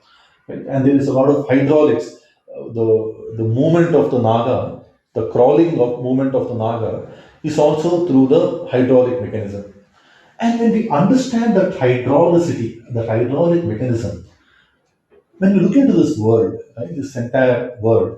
right? And there is a lot of hydraulics. The movement of the Naga, the crawling of movement of the Naga is also through the hydraulic mechanism. And when we understand that hydraulicity, the hydraulic mechanism, when you look into this world, right, this entire world,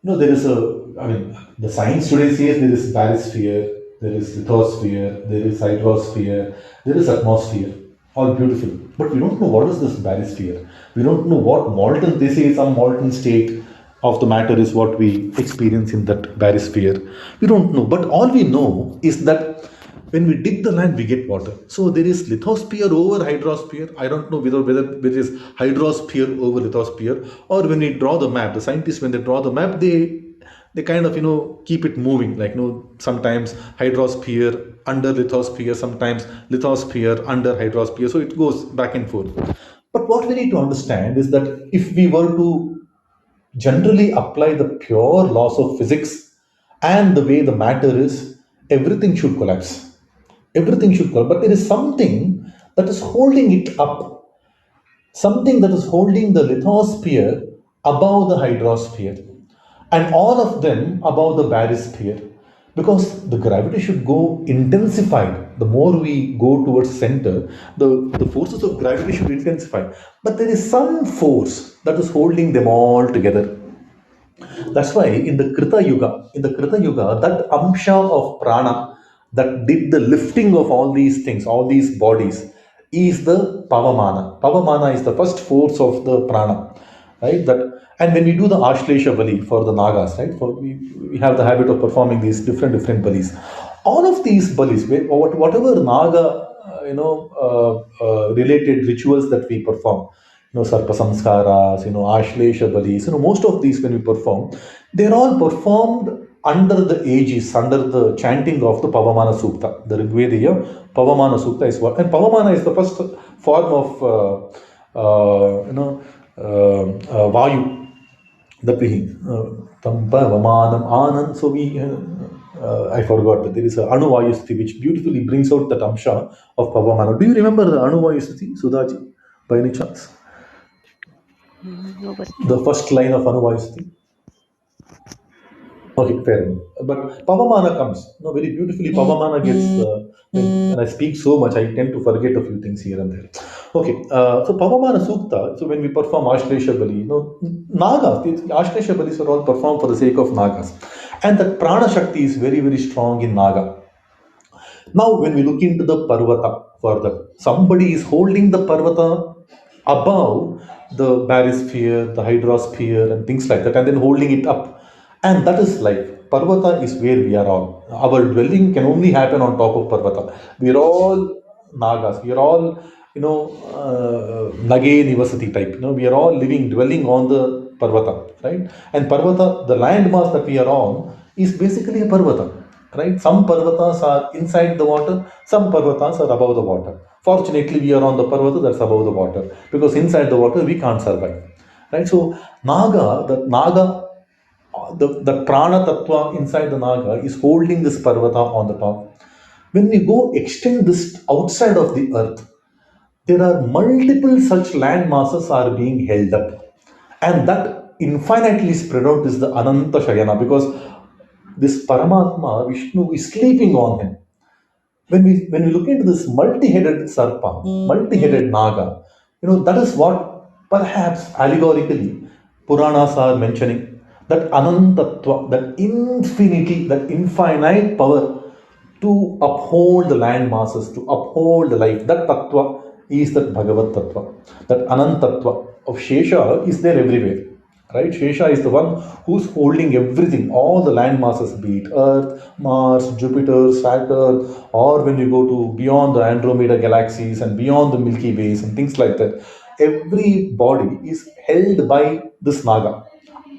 there is the science today says there is bathysphere, there is lithosphere, there is hydrosphere, there is atmosphere, all beautiful. But we don't know what is this bathysphere. We don't know what molten, they say some molten state of the matter is what we experience in that bathysphere. We don't know. But all we know is that when we dig the land, we get water. So there is lithosphere over hydrosphere. I don't know whether it is hydrosphere over lithosphere, or when we draw the map, the scientists, when they draw the map, they kind of keep it moving. Like sometimes hydrosphere under lithosphere, sometimes lithosphere under hydrosphere. So it goes back and forth. But what we need to understand is that if we were to generally apply the pure laws of physics and the way the matter is, everything should collapse. Everything should collapse. But there is something that is holding it up, something that is holding the lithosphere above the hydrosphere, and all of them above the barysphere. Because the gravity should go intensified. The more we go towards center, the forces of gravity should intensify. But there is some force that is holding them all together. That's why in the Krita Yuga, that Amsha of Prana that did the lifting of all these things, all these bodies, is the Pavamana. Pavamana is the first force of the Prana, right? And when we do the Ashlesha Bali for the Nagas, right? We have the habit of performing these different balis. All of these balis, whatever Naga, related rituals that we perform, Sarpa Samskaras, Ashlesha Balis, most of these when we perform, they're all performed under the aegis, under the chanting of the Pavamana Sukta. The Rigvedaya Pavamana Sukta is what, and Pavamana is the first form of, Vayu, that we Tampa, Vamanam, Anand. So I forgot that there is a Anuvayu Sthiti which beautifully brings out that Amsha of Pavamana. Do you remember the Anuvayu Sthiti, Sudhaji, by any chance? No, but The first line of Anuvayu Sthiti? Okay, fair enough. But Pavamana comes. No, very beautifully, Pavamana gets. When I speak so much, I tend to forget a few things here and there. Okay, so Pavamana Sukta. So when we perform Ashlesha Bali, Nagas, the Ashlesha Balis are all performed for the sake of Nagas. And that Prana Shakti is very, very strong in Naga. Now, when we look into the Parvata further, somebody is holding the Parvata above the barysphere, the hydrosphere, and things like that, and then holding it up. And that is life. Parvata is where we are all. Our dwelling can only happen on top of Parvata. We are all Nagas. We are all, Nage Nivasati type. We are all living, dwelling on the Parvata, right? And Parvata, the landmass that we are on, is basically a Parvata, right? Some Parvatas are inside the water, some Parvatas are above the water. Fortunately, we are on the Parvata that's above the water, because inside the water we can't survive, right? So, the prana tattva inside the naga is holding this parvata on the top. When we go extend this outside of the earth, there are multiple such land masses are being held up, and that infinitely spread out is the ananta shayana, because this paramatma Vishnu is sleeping on him. When we look into this multi-headed sarpa, multi-headed naga, that is what perhaps allegorically Puranas are mentioning, that anantatva, that infinity, that infinite power to uphold the land masses, to uphold the life. That tattva is that Bhagavad tattva, that anantatva of Shesha is there everywhere. Right? Shesha is the one who's holding everything, all the land masses, be it Earth, Mars, Jupiter, Saturn, or when you go to beyond the Andromeda galaxies and beyond the Milky Ways and things like that. Every body is held by this Naga.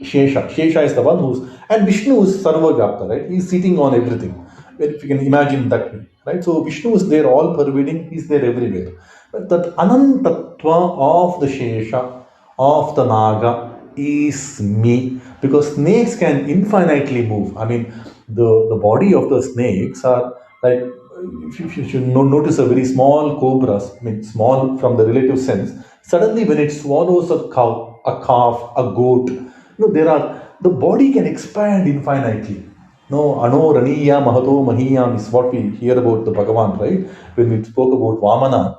Shesha. Shesha is the one who's, and Vishnu is Sarvagapta, right? He's sitting on everything. If you can imagine that way, right? So Vishnu is there, all pervading, he's there everywhere. But that Anantatva of the Shesha, of the Naga, is me. Because snakes can infinitely move. I mean, the body of the snakes are like, if you should notice a very small cobra, I mean, small from the relative sense, suddenly when it swallows a cow, a calf, a goat, the body can expand infinitely. No, Ano Raniya Mahato Mahiyam is what we hear about the Bhagavan, right? When we spoke about Vamana,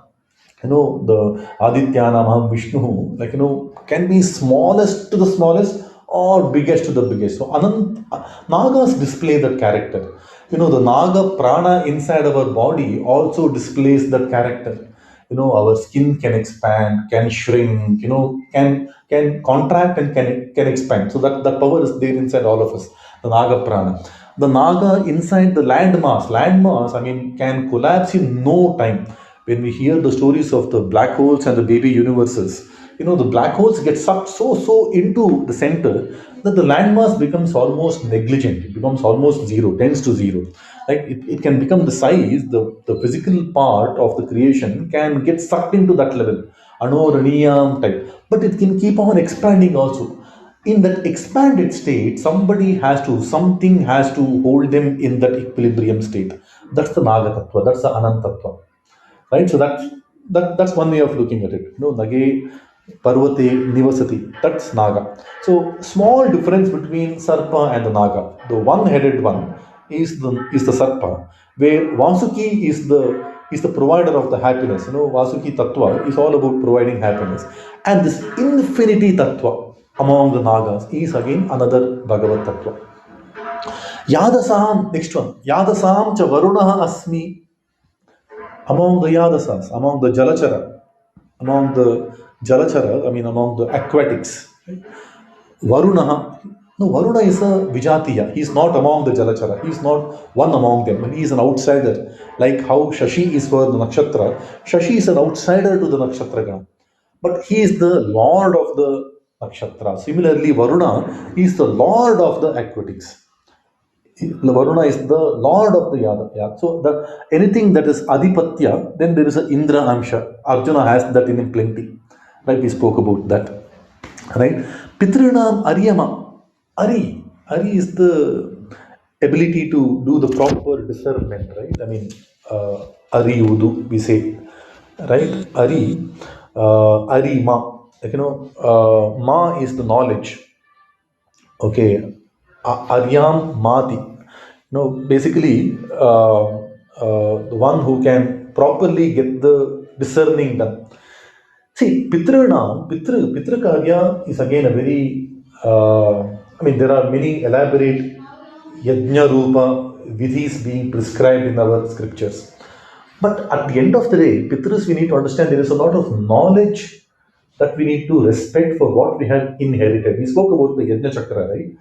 the Adityanam Vishnu, can be smallest to the smallest or biggest to the biggest. So Nagas display that character. The Naga prana inside our body also displays that character. Our skin can expand, can shrink, can contract and can expand. So that power is there inside all of us, the Naga prana. The Naga inside the landmass, I mean, can collapse in no time. When we hear the stories of the black holes and the baby universes, the black holes get sucked so into the center that the landmass becomes almost negligent. It becomes almost zero, tends to zero. Like it can become the size, the physical part of the creation can get sucked into that level, anoraniyam type, but it can keep on expanding also. In that expanded state, something has to hold them in that equilibrium state. That's the Naga Tattva, that's the Anantattva, right? So that's one way of looking at it. Nage Parvate Nivasati, that's Naga. So small difference between Sarpa and the Naga. The one-headed one is the Sarpa, where Vasuki is the provider of the happiness. Vasuki Tattva is all about providing happiness, and this infinity Tattva among the Nagas is again another Bhagavad Tattva. Yadasam, next one. Yadasam cha Varunah Asmi, among the Yadasas, among the aquatics. Varuna, no, Varuna is a Vijatiya. He is not among the Jalachara. He is not one among them. He is an outsider. Like how Shashi is for the Nakshatra, Shashi is an outsider to the Nakshatra Gana. But he is the lord of the Nakshatra. Similarly, Varuna is the lord of the aquatics. Varuna is the lord of the Yada. Yeah. So anything that is Adipatya, then there is a Indra Amsha. Arjuna has that in him plenty. Right? We spoke about that. right? Pitrinam Aryama. Ari is the ability to do the proper discernment, right? I mean, Ari Udu, we say, right? Ari Ma. Like, Ma is the knowledge. Okay, Aryam Mati. Basically, the one who can properly get the discerning done. See, Pitra Karya is again a very, there are many elaborate Yajna Rupa vidhis being prescribed in our scriptures. But at the end of the day, Pitras, we need to understand there is a lot of knowledge that we need to respect for what we have inherited. We spoke about the Yajna Chakra, right?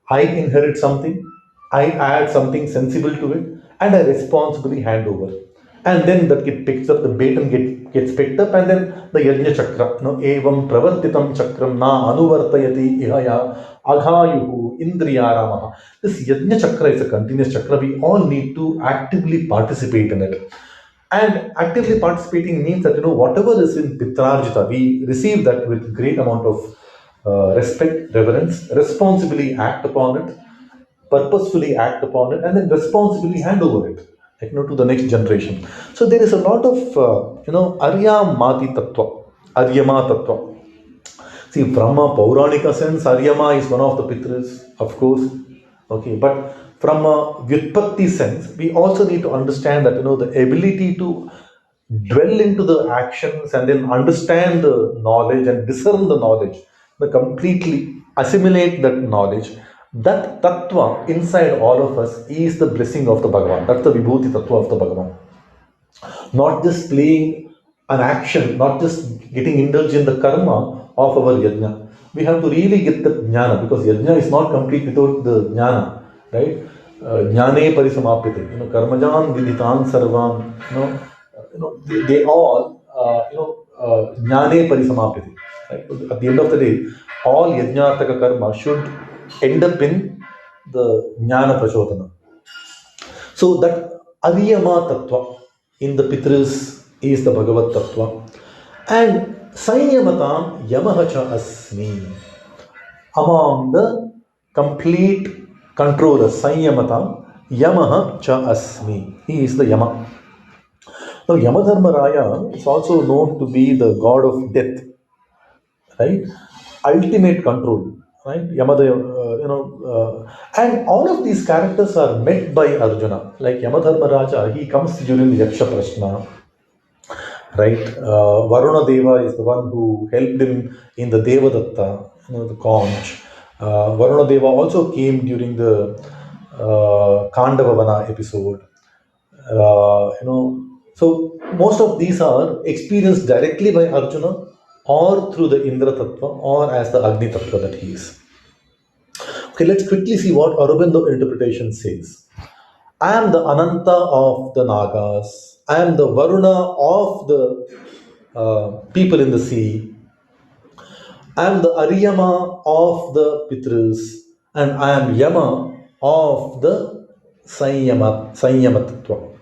I inherit something, I add something sensible to it, and I responsibly hand over. And then that get picked up, the baton gets picked up, and then the Yajna Chakra, evam pravartitam chakram na anuvartayati ihaya aghayuhu indriyaramaha. This Yajna Chakra is a continuous chakra. We all need to actively participate in it. And actively participating means that whatever is in Pitrarjita, we receive that with great amount of respect, reverence, responsibly act upon it, purposefully act upon it, and then responsibly hand over it, to the next generation. So there is a lot of Arya Mati Tattva, Aryama Tattva. See, from a Pauranika sense, Aryama is one of the Pitras, of course. Okay, but from a Vyutpatti sense, we also need to understand that the ability to dwell into the actions and then understand the knowledge and discern the knowledge, the completely assimilate that knowledge, that tattva inside all of us is the blessing of the Bhagavan. That's the Vibhuti tattva of the Bhagavan. Not just playing an action, not just getting indulged in the karma of our yajna. We have to really get the jnana, because yajna is not complete without the jnana, right? Jnane parisamapyate. Karmajan viditan sarvam. They all, jnane parisamapyate. Right? At the end of the day, all yajnataka karma should end up in the jnana prachodhana. So that Adiyama Tattva in the Pitras is the Bhagavad Tattva. And Sanyamatam Yamahacha Asmi. Among the complete controllers, Sanyamatam Yamaha Cha Asmi. He is the Yama. Now Yamadharmaraya is also known to be the god of death, right? Ultimate control, right? And all of these characters are met by Arjuna. Like Yamadharmaraja, he comes during the Yaksha Prashna, right? Varuna Deva is the one who helped him in the Devadatta, the conch. Varuna Deva also came during the Kandavavana episode. So most of these are experienced directly by Arjuna or through the Indra Tattva or as the Agni Tattva that he is. Okay, let's quickly see what Aurobindo interpretation says. I am the Ananta of the Nagas. I am the Varuna of the people in the sea. I am the Aryama of the Pitras. And I am Yama of the Sanyama Tattva,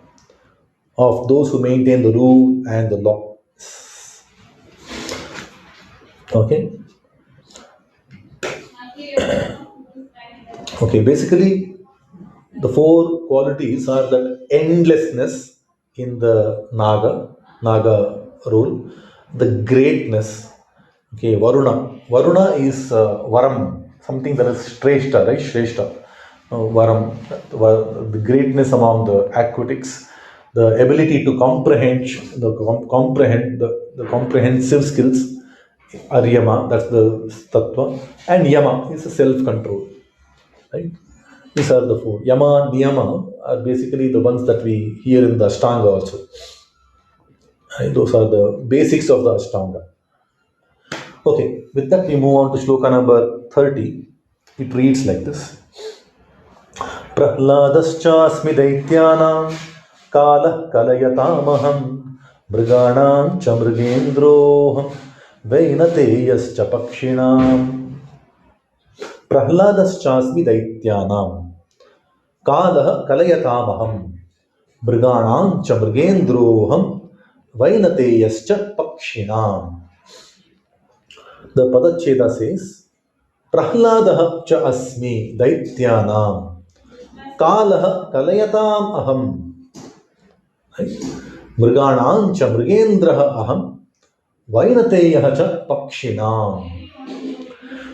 of those who maintain the rule and the law. Okay. Okay, basically, the four qualities are that endlessness in the Naga role, the greatness. Okay, Varuna is Varam, something that is Shrestha, right? Shrestha. Varam, the greatness among the aquatics, the ability to comprehend, the comprehensive skills. Aryama, that's the tattva, and Yama is self-control, right? These are the four. Yama and Niyama are basically the ones that we hear in the Ashtanga also. Right? Those are the basics of the Ashtanga. Okay, with that we move on to shloka number 30. It reads like this. Prahlaadaschasmi daityanam kalah kalayatamaham mriganam cha mrigendroham vainateyascha pakshinam. Prahlaadaschasmi daityanam kalah kalayatamaham mriganam cha mrigendroham vainateyascha pakshinam. The Padacheda says, Prahladaha cha asmi daityanam kalaha kalayatam aham. Right? Mriganam cha mrigendraha aham vainateyaha cha pakshinam.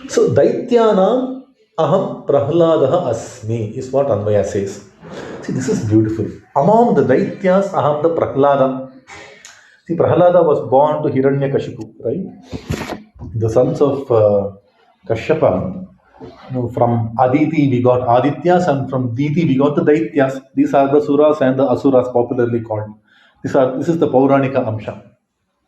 So Daityanam aham prahladaha asmi is what Anvaya says. See, this is beautiful. Among the Daityas, aham the Prahlada. See, Prahlada was born to Hiranyakashipu, right? The sons of Kashyapa. From Aditi we got Adityas, and from Diti we got the Daityas. These are the Suras and the Asuras popularly called. This is the Pauranika Amsha.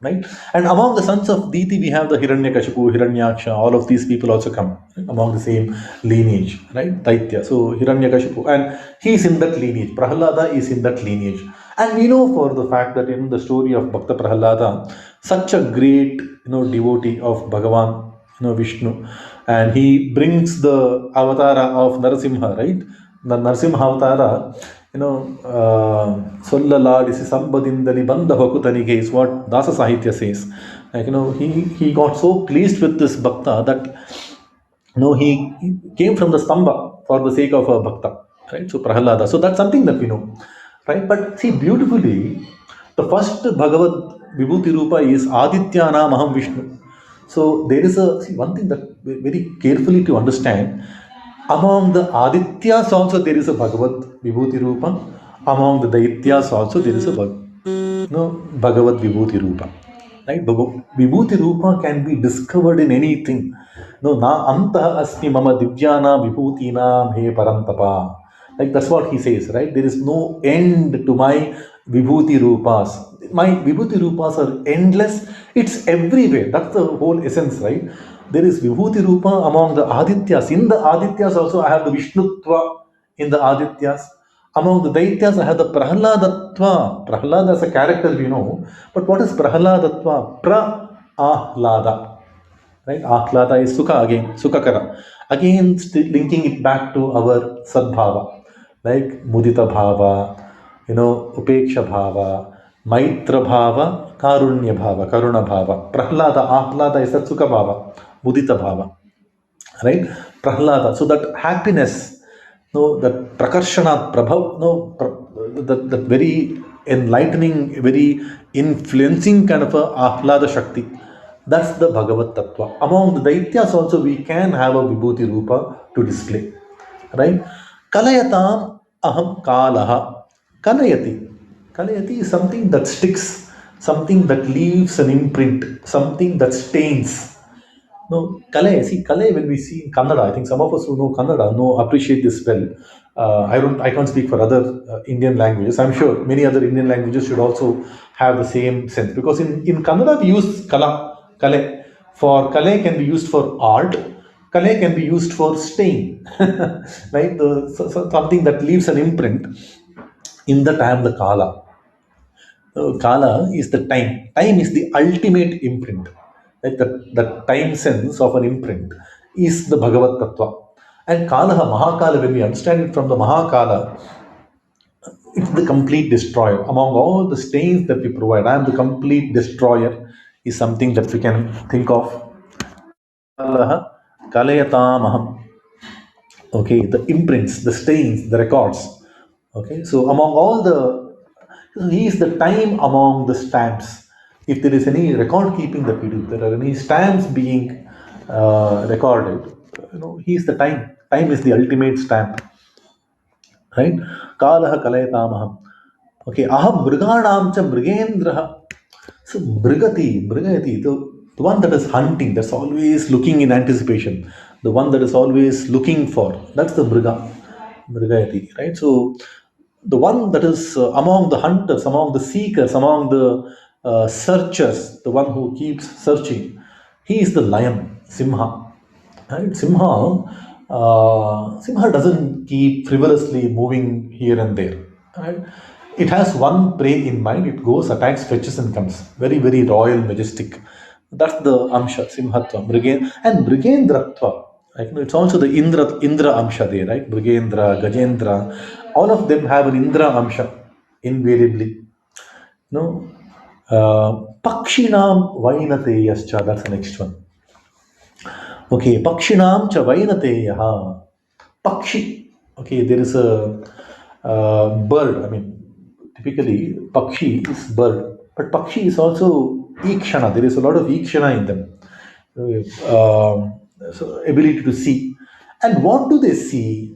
Right? And among the sons of Diti, we have the Hiranyakashipu, Hiranyaksha, all of these people also come right? Among the same lineage, right? Daitya. So Hiranyakashipu, and he is in that lineage. Prahlada is in that lineage. And we know for the fact that in the story of Bhakta Prahlada, such a great devotee of Bhagavan, Vishnu, and he brings the avatara of Narasimha, right? The Narasimha avatara, Sollalaadisi Sambadindali Bandha Vakutanige is what Dasa Sahitya says. Like, he got so pleased with this bhakta that he came from the stamba for the sake of a bhakta, right? So Prahalada. So that's something that we know, right? But see, beautifully, the first Bhagavad Vibhuti Rupa is Adityanam Aham Vishnu. So there is one thing that very carefully to understand. Among the Adityas also there is a Bhagavad Vibhuti Rupa. Among the Daityas also there is a Bhagavad Vibhuti Rupa. Right? Vibhuti Rupa can be discovered in anything. No, na anta asmi mama divyana vibhutina he parantapa. Like that's what he says, right? There is no end to my Vibhuti Rupas. My Vibhuti Rupas are endless. It's everywhere. That's the whole essence, right? There is Vibhuti Rupa among the Adityas. In the Adityas also, I have the Vishnutva in the Adityas. Among the Daityas, I have the Prahladatva. Prahlada is a character we know. But what is Prahladatva? Pra-ahlada. Right? Ahlada is Sukha again, Sukhakara. Again, linking it back to our Sadbhava. Like Mudita Bhava, Upeksha Bhava, Maitra Bhava, Karunya Bhava, Karuna Bhava. Prahlada, Ahlada is that Sukha Bhava, Mudita Bhava. Right? Prahlada. So that happiness, that prakarshana, prabhav, that very enlightening, very influencing kind of a ahlada shakti. That's the Bhagavad Tattva. Among the Daityas also we can have a Vibhuti Rupa to display. Right? Kalayatam aham kalaha. Kalayati. Kalayati is something that sticks, something that leaves an imprint, something that stains. No, Kale, see, Kale, when we see in Kannada, I think some of us who know Kannada appreciate this well. I can't speak for other Indian languages. I'm sure many other Indian languages should also have the same sense because in Kannada we use Kale. For Kale can be used for art, Kale can be used for stain, right? Something that leaves an imprint. In that I am the Kala. Kala is the time. Time is the ultimate imprint. Like the time sense of an imprint is the Bhagavad Tattva. And Kalaha, Mahakala, when we understand it from the Mahakala, it's the complete destroyer. Among all the stains that we provide, I am the complete destroyer is something that we can think of. Kalaha, Kalayatamaham. Okay, the imprints, the stains, the records. Okay, so among all he is the time among the stamps. If there is any record keeping that we do, there are any stamps being recorded, he is the time. Time is the ultimate stamp. Right? Kalaha kalayatamaham. Okay, aham mriganam cha mrigendraha. So Brigati, the one that is hunting, that's always looking in anticipation, the one that is always looking for, that's the Brigati, right? So the one that is among the hunters, among the seekers, among the searchers, the one who keeps searching, he is the lion, Simha. Right? Simha doesn't keep frivolously moving here and there. Right? It has one prey in mind. It goes, attacks, fetches, and comes. Very, very royal, majestic. That's the Amsha, Simhatva, and Brigendratva. Like, it's also the Indra Amsha there, right? Brigendra, Gajendra. All of them have an Indra Amsha, invariably. Pakshinam Vainateyascha, that's the next one. Okay, Pakshinam cha Vainateyaha. Pakshi. Okay, there is a bird. I mean, typically Pakshi is bird, but Pakshi is also Ikshana. There is a lot of Ikshana in them. So ability to see. And what do they see?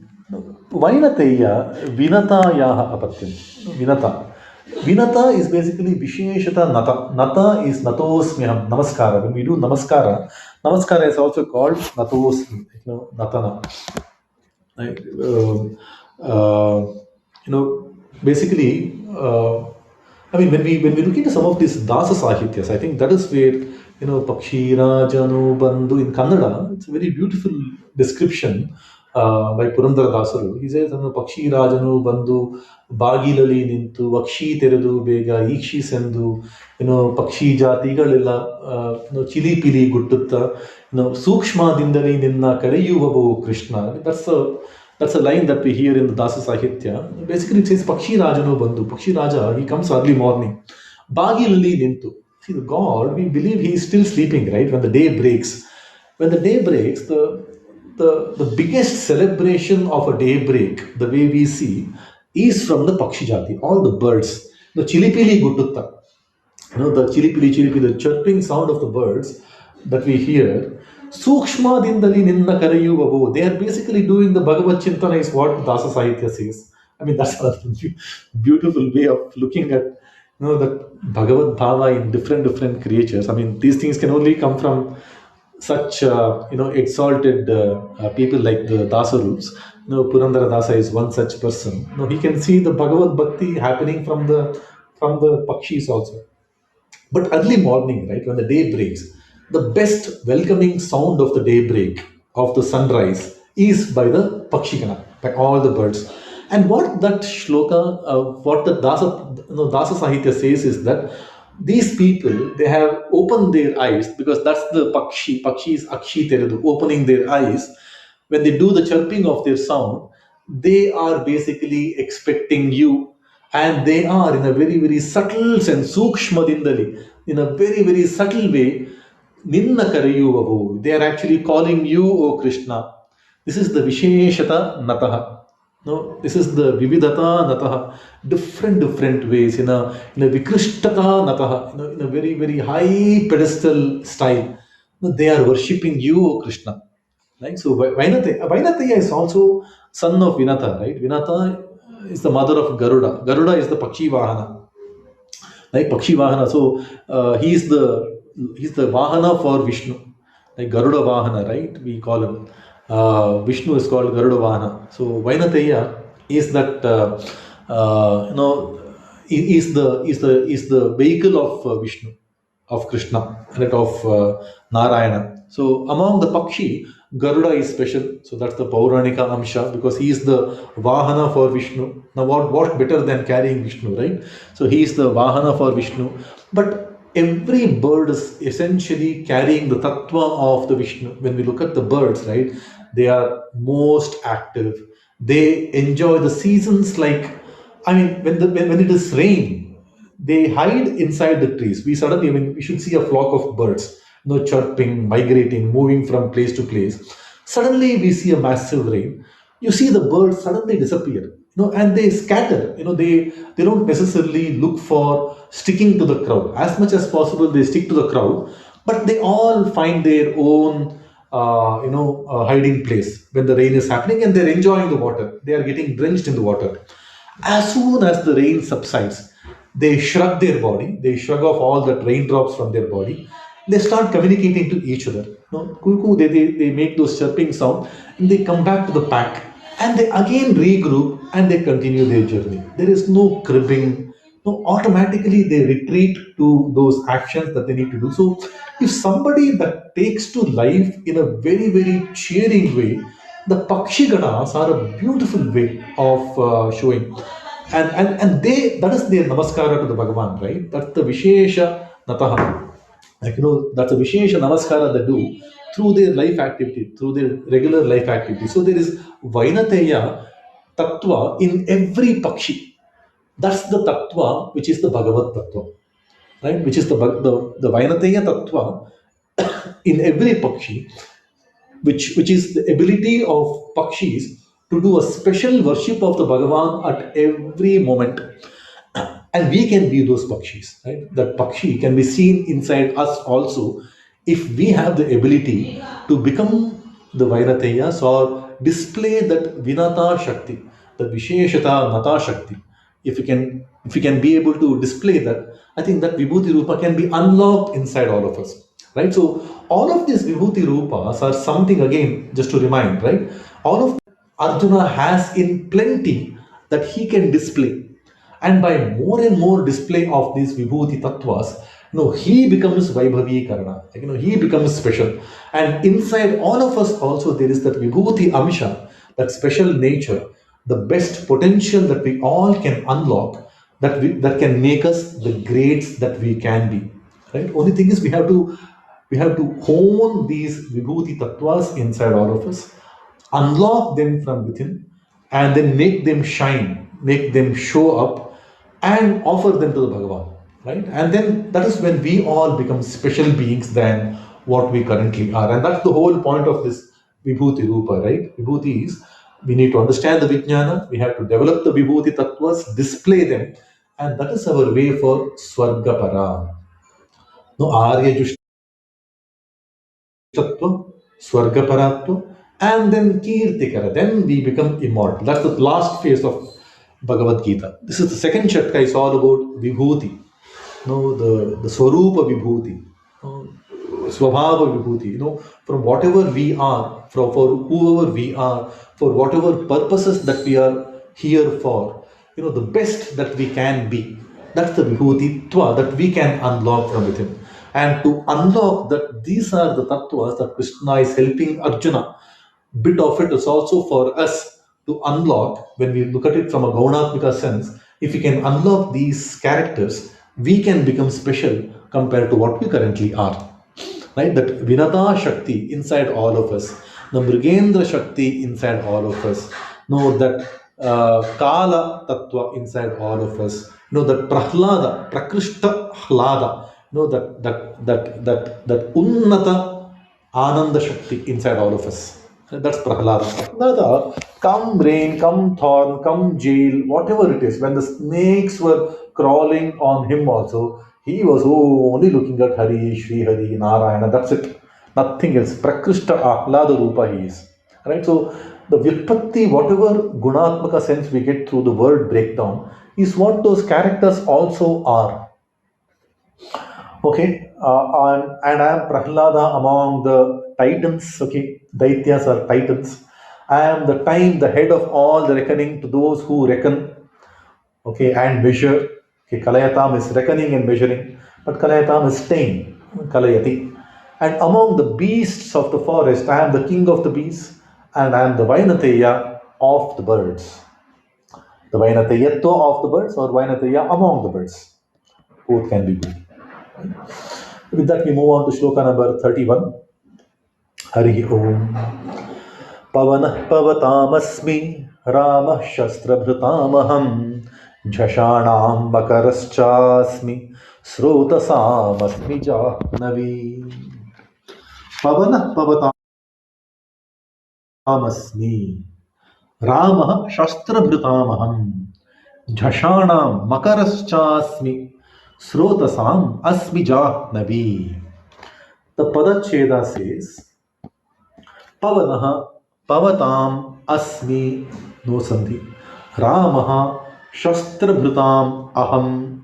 Vainateya Vinatayaha apatyam. Vinata. Vinata is basically Visheshata Nata. Nata is Natosmiham, Namaskara. When we do Namaskara, Namaskara is also called Natosmi, Natana. Right? You know, basically, I mean, when we look into some of these Dasa Sahityas, I think that is where Pakshi Rajanu Bandhu in Kannada. It's a very beautiful description by Purandara Dasaru. He says, Pakshi Rajanu Bandhu Bagilali Nintu Vakshi Teredu Bega Ikshi Sendu Pakshi Jatigalilla Chili Pili Guttutta Sukshmadindali Ninna Kareyuvabo Krishna. That's a line that we hear in the Dasa Sahitya. Basically, it says Pakshi Rajano Bandhu. Pakshi Raja, he comes early morning. Bagi Lili Nintu. See, the God, we believe he is still sleeping, right? When the day breaks. When the day breaks, the biggest celebration of a daybreak, the way we see, is from the Pakshi Jati, all the birds. The Chilipili Guttutta, the chiripili, the chirping sound of the birds that we hear. Sukshmadindali ninna karayuvavo. They are basically doing the Bhagavad Chintana, is what Dasa Sahitya says. I mean, that's a beautiful way of looking at the Bhagavad Bhava in different creatures. I mean, these things can only come from such exalted people like the Dasarus. Purandara Dasa is one such person. He can see the Bhagavad Bhakti happening from the Pakshis also. But early morning, right, when the day breaks, the best welcoming sound of the daybreak, of the sunrise, is by the Pakshigana, by all the birds. And what that shloka, what the Dasa Sahitya says is that these people, they have opened their eyes, because that's the Pakshi is Akshi Teredu, opening their eyes. When they do the chirping of their sound, they are basically expecting you, and they are in a very subtle sense, sukshmadindali, in a very subtle way, ninna karayuvavu, they are actually calling you, O Krishna. This is the visheshata nataha. No, this is the vividata nataha. Different ways, in a vikrishtata nataha, in a very high pedestal style. No, they are worshipping you, O Krishna. Right? So Vainateya is also son of Vinata, right? Vinata is the mother of Garuda. Garuda is the Pakshi Vahana, like Pakshi Vahana. So he's the Vahana for Vishnu, like Garuda Vahana, right? We call him. Vishnu is called Garuda Vahana. So Vainateya is that is the vehicle of Vishnu, of Krishna, and of Narayana. So among the Pakshi, Garuda is special. So that's the Pauranika Amsha, because he is the Vahana for Vishnu. Now, what better than carrying Vishnu, right? So he is the Vahana for Vishnu. But every bird is essentially carrying the Tattva of the Vishnu. When we look at the birds, right, they are most active. They enjoy the seasons like, I mean, when it is rain, they hide inside the trees. I mean, we should see a flock of birds, chirping, migrating, moving from place to place. Suddenly, we see a massive rain. You see the birds suddenly disappear, and they scatter. They don't necessarily look for sticking to the crowd. As much as possible, they stick to the crowd, but they all find their own, hiding place when the rain is happening, and they're enjoying the water. They are getting drenched in the water. As soon as the rain subsides, they shrug their body, they shrug off all the raindrops from their body, they start communicating to each other. Cuckoo, they make those chirping sound, and they come back to the pack, and they again regroup, and they continue their journey. There is no cribbing. No, automatically they retreat to those actions that they need to do. So, if somebody that takes to life in a very cheering way, the Pakshigana's are a beautiful way of showing. And they, that is their namaskara to the Bhagavan, right? That's the Vishesha Nataha. Like, that's a Vishesha Namaskara they do through their life activity, through their regular life activity. So there is Vainateya Tattva in every Pakshi. That's the Tattva which is the Bhagavad Tattva, right? Which is the Vainateya Tattva in every Pakshi. which is the ability of Pakshis to do a special worship of the Bhagavan at every moment. And we can be those Pakshis, right? That Pakshi can be seen inside us also if we have the ability to become the Vainateyas or display that Vinata Shakti, the Visheshata Nata Shakti. If we can be able to display that, I think that Vibhuti Rupa can be unlocked inside all of us. Right? So all of these Vibhuti Rupas are something, again, just to remind, right? All of Arjuna has in plenty that he can display. And by more and more display of these Vibhuti Tattvas, he becomes Vaibhavi Karana. He becomes special. And inside all of us also there is that Vibhuti Amsha, that special nature, the best potential that we all can unlock, that can make us the greats that we can be. Right? Only thing is we have to hone these Vibhuti Tattvas inside all of us, unlock them from within, and then make them shine, make them show up, and offer them to the Bhagavan. Right? And then that is when we all become special beings than what we currently are. And that's the whole point of this Vibhuti Rupa, right? Vibhuti is we need to understand the Vijnana, we have to develop the Vibhuti Tattvas, display them, and that is our way for Swargapara. No, Arya Tattva, Swargaparatva, and then Kirtikara. Then we become immortal. That's the last phase of Bhagavad-Gita. This is the second chapter. Is all about Vibhuti. The Swarupa Vibhuti. Swabhava Vibhuti. From whatever we are, for whoever we are, for whatever purposes that we are here for, the best that we can be. That's the Vibhuti Tva that we can unlock from within. And to unlock that, these are the tattvas that Krishna is helping Arjuna. Bit of it is also for us to unlock when we look at it from a Gaunatmika sense. If we can unlock these characters, we can become special compared to what we currently are. Right? That Vinata Shakti inside all of us, the Mrigendra Shakti inside all of us, that Kala Tattva inside all of us, that Prahlada, Prakrishta Hlada, that Unnata Ananda Shakti inside all of us. That's Prahlada. Prahlada, come rain, come thorn, come jail, whatever it is. When the snakes were crawling on him also, he was only looking at Hari, Shri Hari, Narayana. That's it. Nothing else. Prakrishta Ahlada Rupa he is. Right? So the Vyutpatti, whatever Gunatmaka sense we get through the word breakdown, is what those characters also are. Okay, and I am Prahlada among the titans. Okay, Daityas are titans. I am the head of all the reckoning to those who reckon. Okay, and measure. Okay, Kalayatam is reckoning and measuring, but Kalayatam is staying. Kalayati. And among the beasts of the forest, I am the king of the beasts, and I am the Vainateya of the birds. The Vainateyatva of the birds, or Vainateya among the birds. Both can be good. With that, we move on to shloka number 31. Hari Om. Pavanah pavatamasmi Ramah shastrabhrutamaham Jhashanam makaraschasmi Srotasamasmi jahnavi. Pavanah pavatamasmi Ramah shastrabhrutamaham Jhashanam makaraschasmi Srotasam asmi jahnavi. The Padacheda says, Pavanaha Pavatam Asmi no Sandhi Ramaha Shastrabhrutam Aham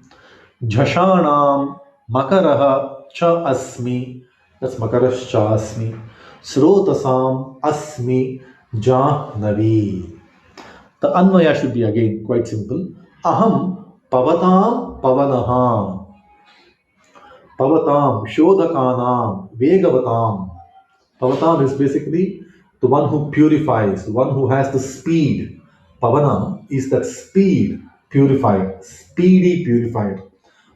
Jhashanam Makaraha Cha Asmi, that's Makarascha Asmi, Srotasam Asmi Jahnavi. The Anvaya should be again quite simple. Aham Pavatam Pavanaha Pavatam Shodhakanam Vegavatam. Pavatam is basically the one who purifies, the one who has the speed. Pavana is that speed purified, speedy purified.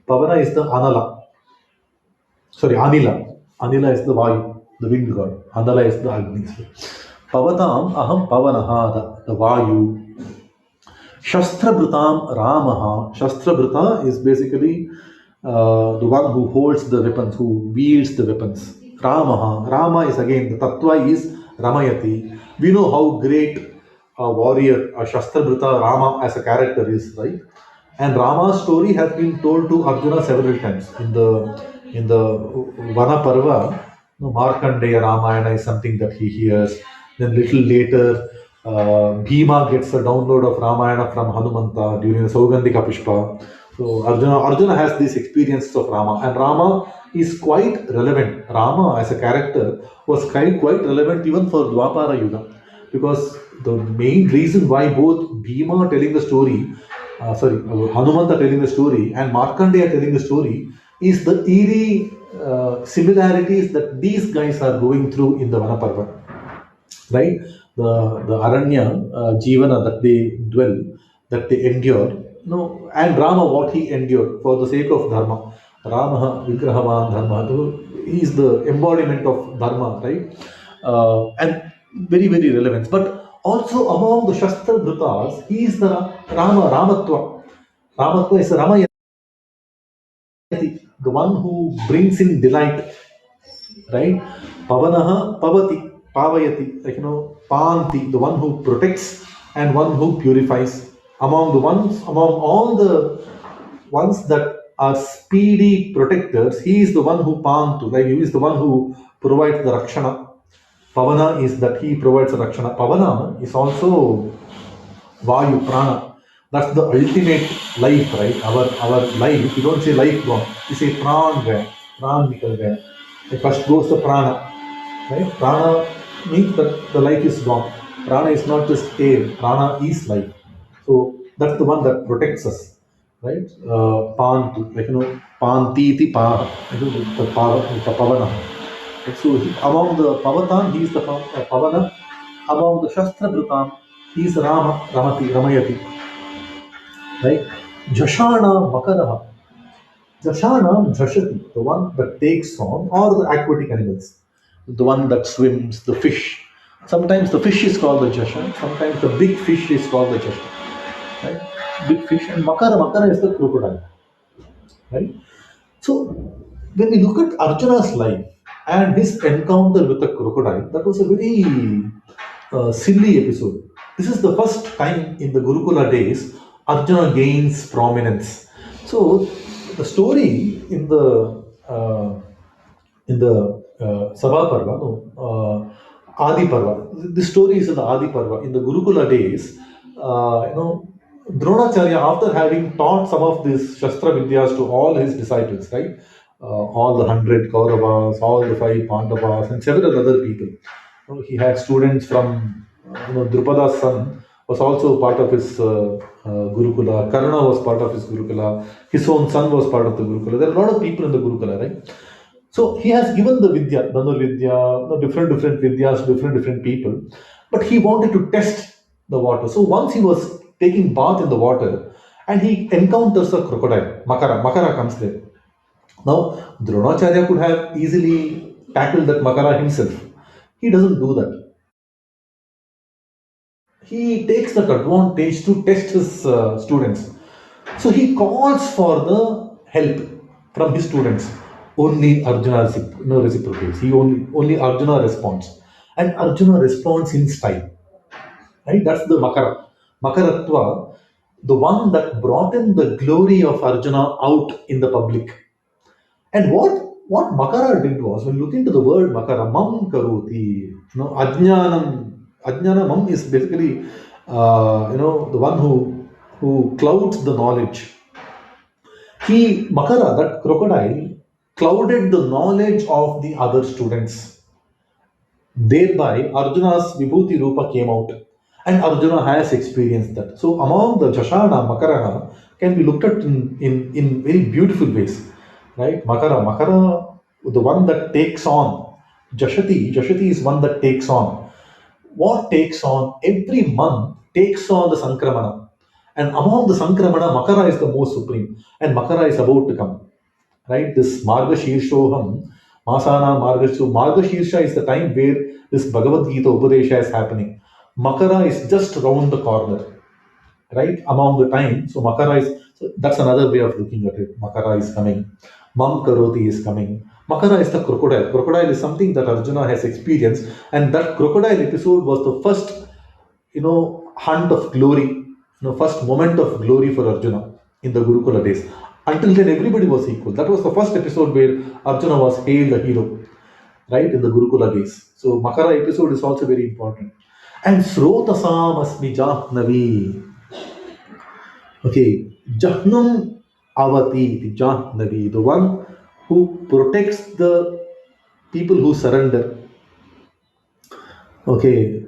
Pavana is the Anala. Sorry, Anila. Anila is the Vayu, the wind god. Anala is the Agni. Pavatam aham pavanaha, the Vayu. Shastrabhrutam Ramaha. Shastrabhruta is basically the one who holds the weapons, who wields the weapons. Ramaha. Rama is again, the Tattva is Ramayati. We know how great a warrior, a Shastrabrita Rama as a character is, right? And Rama's story has been told to Arjuna several times in the Vana Parva. Markandeya Ramayana is something that he hears. Then little later, Bhima gets a download of Ramayana from Hanumanta during the Saugandhika Pushpa. So Arjuna has these experiences of Rama, and Rama is quite relevant. Rama as a character was quite relevant even for Dwapara Yuga, because the main reason why both Bhima telling the story, Hanumanta telling the story, and Markandeya telling the story is the eerie similarities that these guys are going through in the Vanaparva, right? The Aranya Jivana that they dwell, that they endure, and Rama what he endured for the sake of Dharma. Rama Vigrahavan Dharma, he is the embodiment of Dharma, right? And very, very relevant. But also among the Shastra Dhrutas, he is the Ramatwa. Ramatwa is Ramayati, the one who brings in delight, right? Pavanaha Pavati, Pavayati, Panti, the one who protects and one who purifies. Among all the ones that are speedy protectors, he is the one who Pantu, like he is the one who provides the Rakshana. Pavana is that he provides the Rakshana. Pavana is also Vayu, Prana. That's the ultimate life, right? Our life, you don't say life gone, you say Pran gaya, Pran nikal gaya. First goes the Prana, right? Prana means that the life is gone. Prana is not just air, Prana is life. So that's the one that protects us, right? Pantu, Pantiti Paha, the Pavana. So among the Pavatan, he is the Pavana. Among the Shastra Brutam, he is Rama, Ramayati, right? Jashana Makaraha. Jashana Jashati, the one that takes on, or the aquatic animals, the one that swims, the fish. Sometimes the fish is called the Jashan, sometimes the big fish is called the Jashan, right? Big fish, and Makara is the crocodile, right? So when we look at Arjuna's life and his encounter with the crocodile, that was a very silly episode. This is the first time in the Gurukula days Arjuna gains prominence. So the story in the Sabha Parva, no, Adi Parva. This story is in the Adi Parva. In the Gurukula days, Dronacharya, after having taught some of these Shastra Vidyas to all his disciples, right? All the 100 Kauravas, all the 5 Pandavas, and several other people. He had students from, Drupada's son was also part of his Gurukula. Karna was part of his Gurukula. His own son was part of the Gurukula. There are a lot of people in the Gurukula, right? So he has given the Vidya, Dhanurvidya, different Vidyas, different people, but he wanted to test the water. So once he was taking bath in the water and he encounters a crocodile, Makara comes there. Now, Dronacharya could have easily tackled that Makara himself. He doesn't do that. He takes that advantage to test his students. So he calls for the help from his students. Only Arjuna reciprocates. Only Arjuna responds, and Arjuna responds in style. Right? That's the Makaratva, the one that brought in the glory of Arjuna out in the public. And what Makara did was, when you look into the word Makara, mam karoti, Ajnana mam is basically, the one who clouds the knowledge. Makara, that crocodile, clouded the knowledge of the other students. Thereby, Arjuna's Vibhuti Rupa came out, and Arjuna has experienced that. So, among the Jashana, Makara can be looked at in very beautiful ways, right? Makara, the one that takes on. Jashati is one that takes on. What takes on every month takes on the Sankramana. And among the Sankramana, Makara is the most supreme, and Makara is about to come, right? This Marga Shirshoham, Masana Marga. So Marga Shirsha is the time where this Bhagavad-Gita Upadesha is happening. Makara is just around the corner, right? Among the time. So that's another way of looking at it. Makara is coming. Mam Karoti is coming. Makara is the crocodile. Crocodile is something that Arjuna has experienced, and that crocodile episode was the first, hunt of glory, first moment of glory for Arjuna in the Gurukula days. Until then, everybody was equal. That was the first episode where Arjuna was hailed a hero, right, in the Gurukula days. So Makara episode is also very important. And Srotasam Asmi Jahnavi. Okay, Jahnam Avati, the Jahnavi, the one who protects the people who surrender. Okay,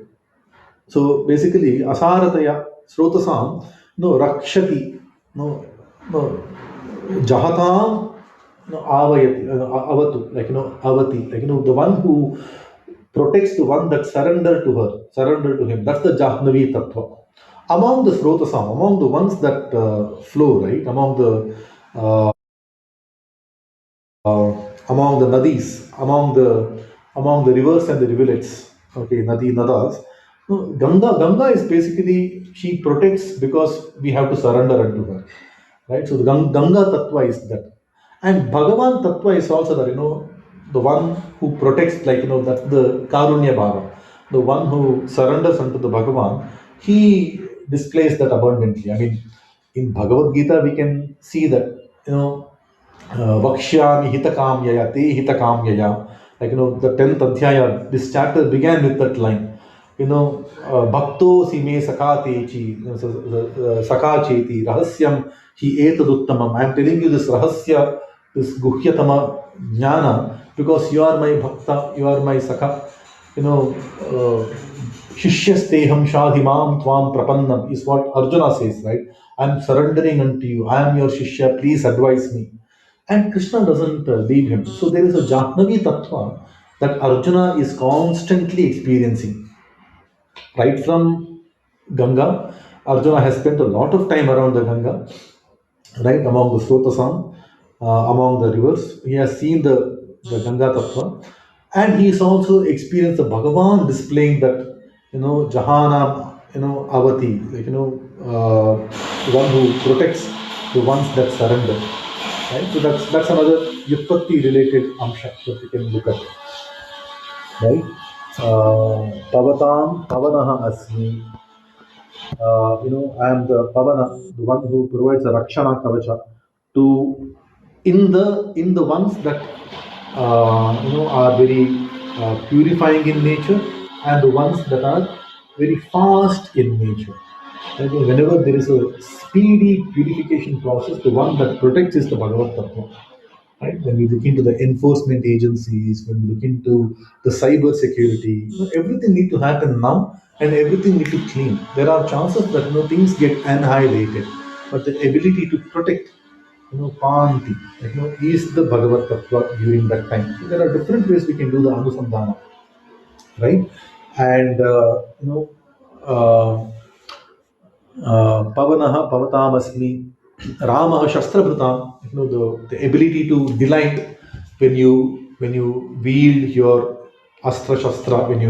so basically, Asarataya, Srotasam, no, Rakshati, no, no, Jahatam, no, Avayati, Avatu, Avati, the one who protects the one that surrender to her, surrender to him. That's the Jahnavi Tattva. Among the Srotasam, among the ones that flow, right, uh, among the nadis, among the rivers and the rivulets, okay, nadi nadas. No, Ganga is basically, she protects because we have to surrender unto her, right? So the Ganga Tattva is that, and Bhagavan Tattva is also that, the one who protects, that's the Karunya Bhava, the one who surrenders unto the Bhagavan. He displays that abundantly. I mean, in Bhagavad-Gita we can see that, Vakshyami hitakamyaya, te hitakamyaya. The 10th adhyaya, this chapter began with that line. Bhakto si me sakatechi, sakacheti, rahasyam hi etaduttamam. I am telling you this rahasya, this guhyatama jnana, because you are my bhakta, you are my sakha. Shishyasteham shadhimam tvam prapannam is what Arjuna says, right? I am surrendering unto you. I am your shishya. Please advise me. And Krishna doesn't leave him. So there is a Jahnavi Tattva that Arjuna is constantly experiencing. Right from Ganga, Arjuna has spent a lot of time around the Ganga, right, among the Srotasam, among the rivers. He has seen the Ganga Tattva, and he has also experienced the Bhagavan displaying that, Jahana, Avati, the one who protects the ones that surrender. Right? So that's another Vyutpatti related amsha that we can look at. Right? Pavatam Pavanaha Asmi. I am the Pavana, the one who provides a Rakshana Kavacha to in the ones that are very purifying in nature, and the ones that are very fast in nature. And whenever there is a speedy purification process, the one that protects is the Bhagavad Tattva. Right? When we look into the enforcement agencies, when we look into the cyber security, everything need to happen now, and everything need to clean. There are chances that things get annihilated, but the ability to protect, Panti, is the Bhagavad Tattva during that time. So there are different ways we can do the Anusandhana, right? And uh, Pavanaha Pavatamasmi, Ramaha Shastrabhutam, the ability to delight when you wield your Astra Shastra, when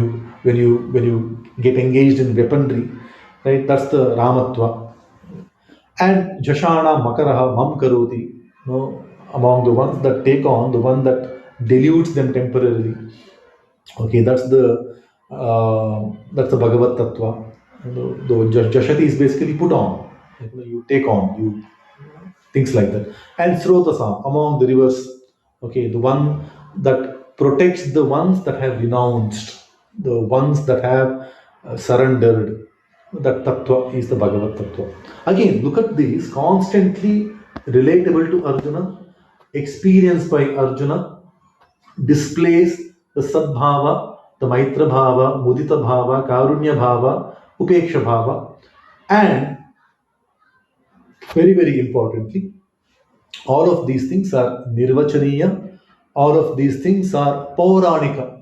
you get engaged in weaponry, right? That's the Ramatva. And Jashana Makaraha Mam Karoti, among the ones that take on, the one that dilutes them temporarily. Okay, that's the Bhagavad Tattva. The Jashati is basically put on. You take on, you things like that. And Srotasa, among the rivers. Okay, the one that protects the ones that have renounced, the ones that have surrendered. That Tattva is the Bhagavad Tattva. Again, look at these, constantly relatable to Arjuna, experienced by Arjuna, displays the Sadbhava, the Maitra Bhava, Mudita Bhava, Karunya Bhava, Upeksha Bhava, and very, very importantly, all of these things are Nirvachaniya, all of these things are Pauranika.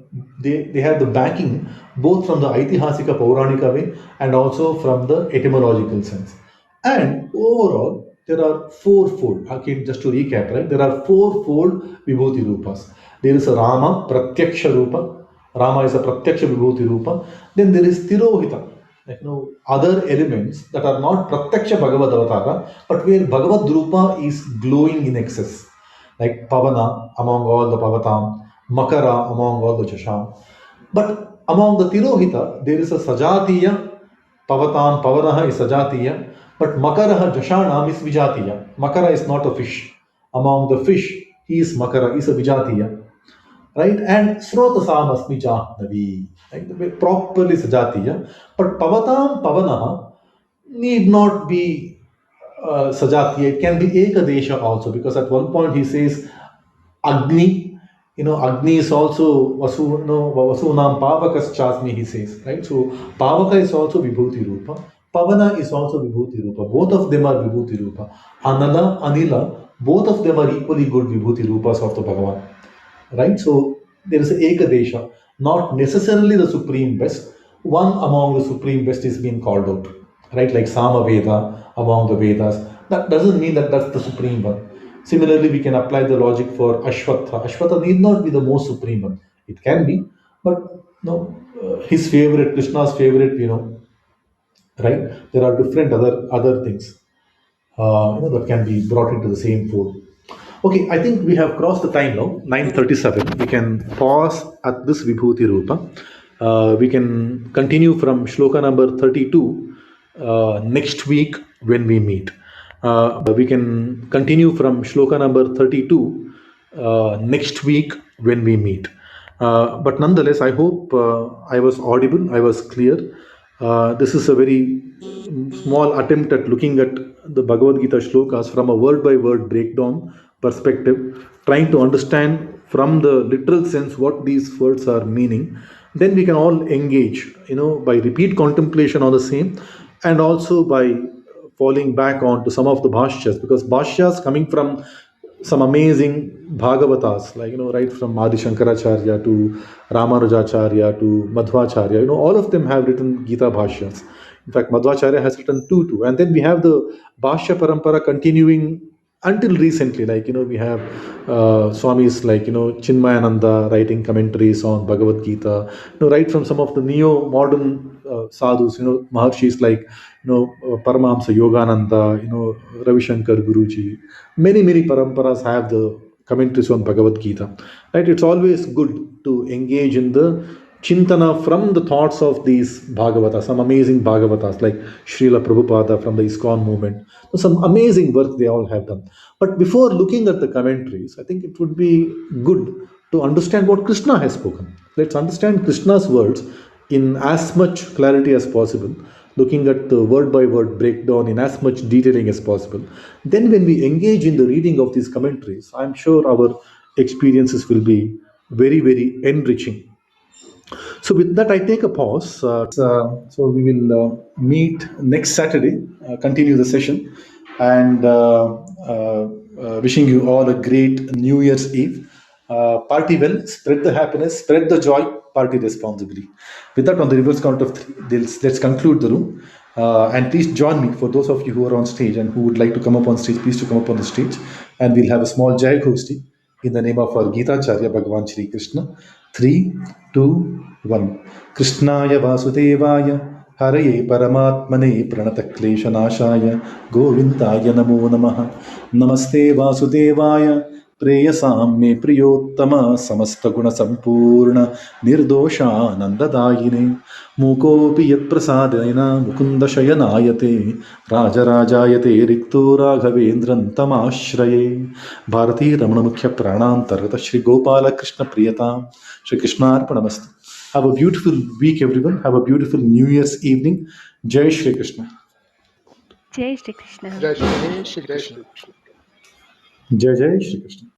They have the backing both from the Aitihasika Pauranika way and also from the etymological sense. And overall, there are fourfold. Again, just to recap, right? There are fourfold Vibhuti Rupas. There is a Rama, Pratyaksha Rupa. Rama is a Pratyaksha Vibhuti Rupa. Then there is Tirohita, other elements that are not Pratyaksha Bhagavad Avatara, but where Bhagavad Rupa is glowing in excess. like Pavana among all the Pavatam, Makara among all the Jasham. But among the Tirohita, there is a Sajatiya, Pavatam, Pavanaha is Sajatiya, but Makaraha Jashanam is Vijatiya. Makara is not a fish. Among the fish, he is Makara, is a Vijatiya. Right? And Srotasam Asmi Jahnavi. Right? Properly Sajatiya. But Pavatam, Pavanaha need not be Sajatiya. It can be Ekadesha also, because at one point he says Agni. Agni is also Vasu, no, Vasunam Pavakas Chasmi, he says, right? So Pavaka is also Vibhuti Rupa. Pavana is also Vibhuti Rupa. Both of them are Vibhuti Rupa. Anala, Anila, both of them are equally good Vibhuti Rupas of the Bhagavan. Right? So there is a Ekadesha, not necessarily the supreme best. One among the supreme best is being called out, right? Like Sama Veda among the Vedas. That doesn't mean that that's the supreme one. Similarly, we can apply the logic for Ashwatha. Ashwatha need not be the most supreme one. It can be, but no, his favorite, Krishna's favorite, right? There are different other things, that can be brought into the same fold. Okay, I think we have crossed the time now, 9:37. We can pause at this Vibhuti Rupa. We can continue from shloka number 32 next week when we meet. We can continue from shloka number 32 next week when we meet. But nonetheless, I hope I was audible, I was clear. This is a very small attempt at looking at the Bhagavad Gita shlokas from a word by word breakdown perspective, trying to understand from the literal sense what these words are meaning. Then we can all engage, by repeat contemplation on the same, and also by falling back on to some of the bhashyas, because bhashyas coming from some amazing Bhagavatas, like, right from Adi Shankaracharya to Ramanujacharya to Madhvacharya, all of them have written Gita Bhashyas. In fact, Madhvacharya has written two too. And then we have the Bhashya Parampara continuing until recently, like, we have Swamis like, Chinmayananda writing commentaries on Bhagavad-Gita, right from some of the neo-modern sadhus, Maharshis like, Paramahamsa Yogananda, Ravi Shankar Guruji. Many paramparas have the commentaries on Bhagavad-Gita. Right? It's always good to engage in the Chintana from the thoughts of these Bhagavatas, some amazing Bhagavatas like Srila Prabhupada from the ISKCON movement. So some amazing work they all have done. But before looking at the commentaries, I think it would be good to understand what Krishna has spoken. Let's understand Krishna's words in as much clarity as possible, looking at the word by word breakdown in as much detailing as possible. Then, when we engage in the reading of these commentaries, I'm sure our experiences will be very enriching. So, with that, I take a pause. So, we will meet next Saturday, continue the session, and wishing you all a great New Year's Eve. Party well, spread the happiness, spread the joy, party responsibly. With that, on the reverse count of three, let's conclude the room. And please join me for those of you who are on stage and who would like to come up on stage, please to come up on the stage. And we'll have a small Jai Ghosti in the name of our Gita Charya Bhagavan Shri Krishna. 3, 2, 1. Krishnaya Vasudevaya Haraye Paramatmane Pranatakleshanashaya Govindaya Namo Namaha. Namaste Vasudevaya Preyasam me Priyottama Samasta Guna Sampurna Nirdosha Nandadayine Mukopi Yat Prasadena Mukunda Shayanayate Rajarajayate Rikto Raghavendran Tamashraye Bharati Ramana Mukhya Pranantargata Shri Gopala Krishna Priyatam Shri Krishna Arpanamastu. Have a beautiful week, everyone. Have a beautiful New Year's evening. Jai Shri Krishna. Jai Shri Krishna. Jai Shri Krishna. Jai Jai Shri Krishna.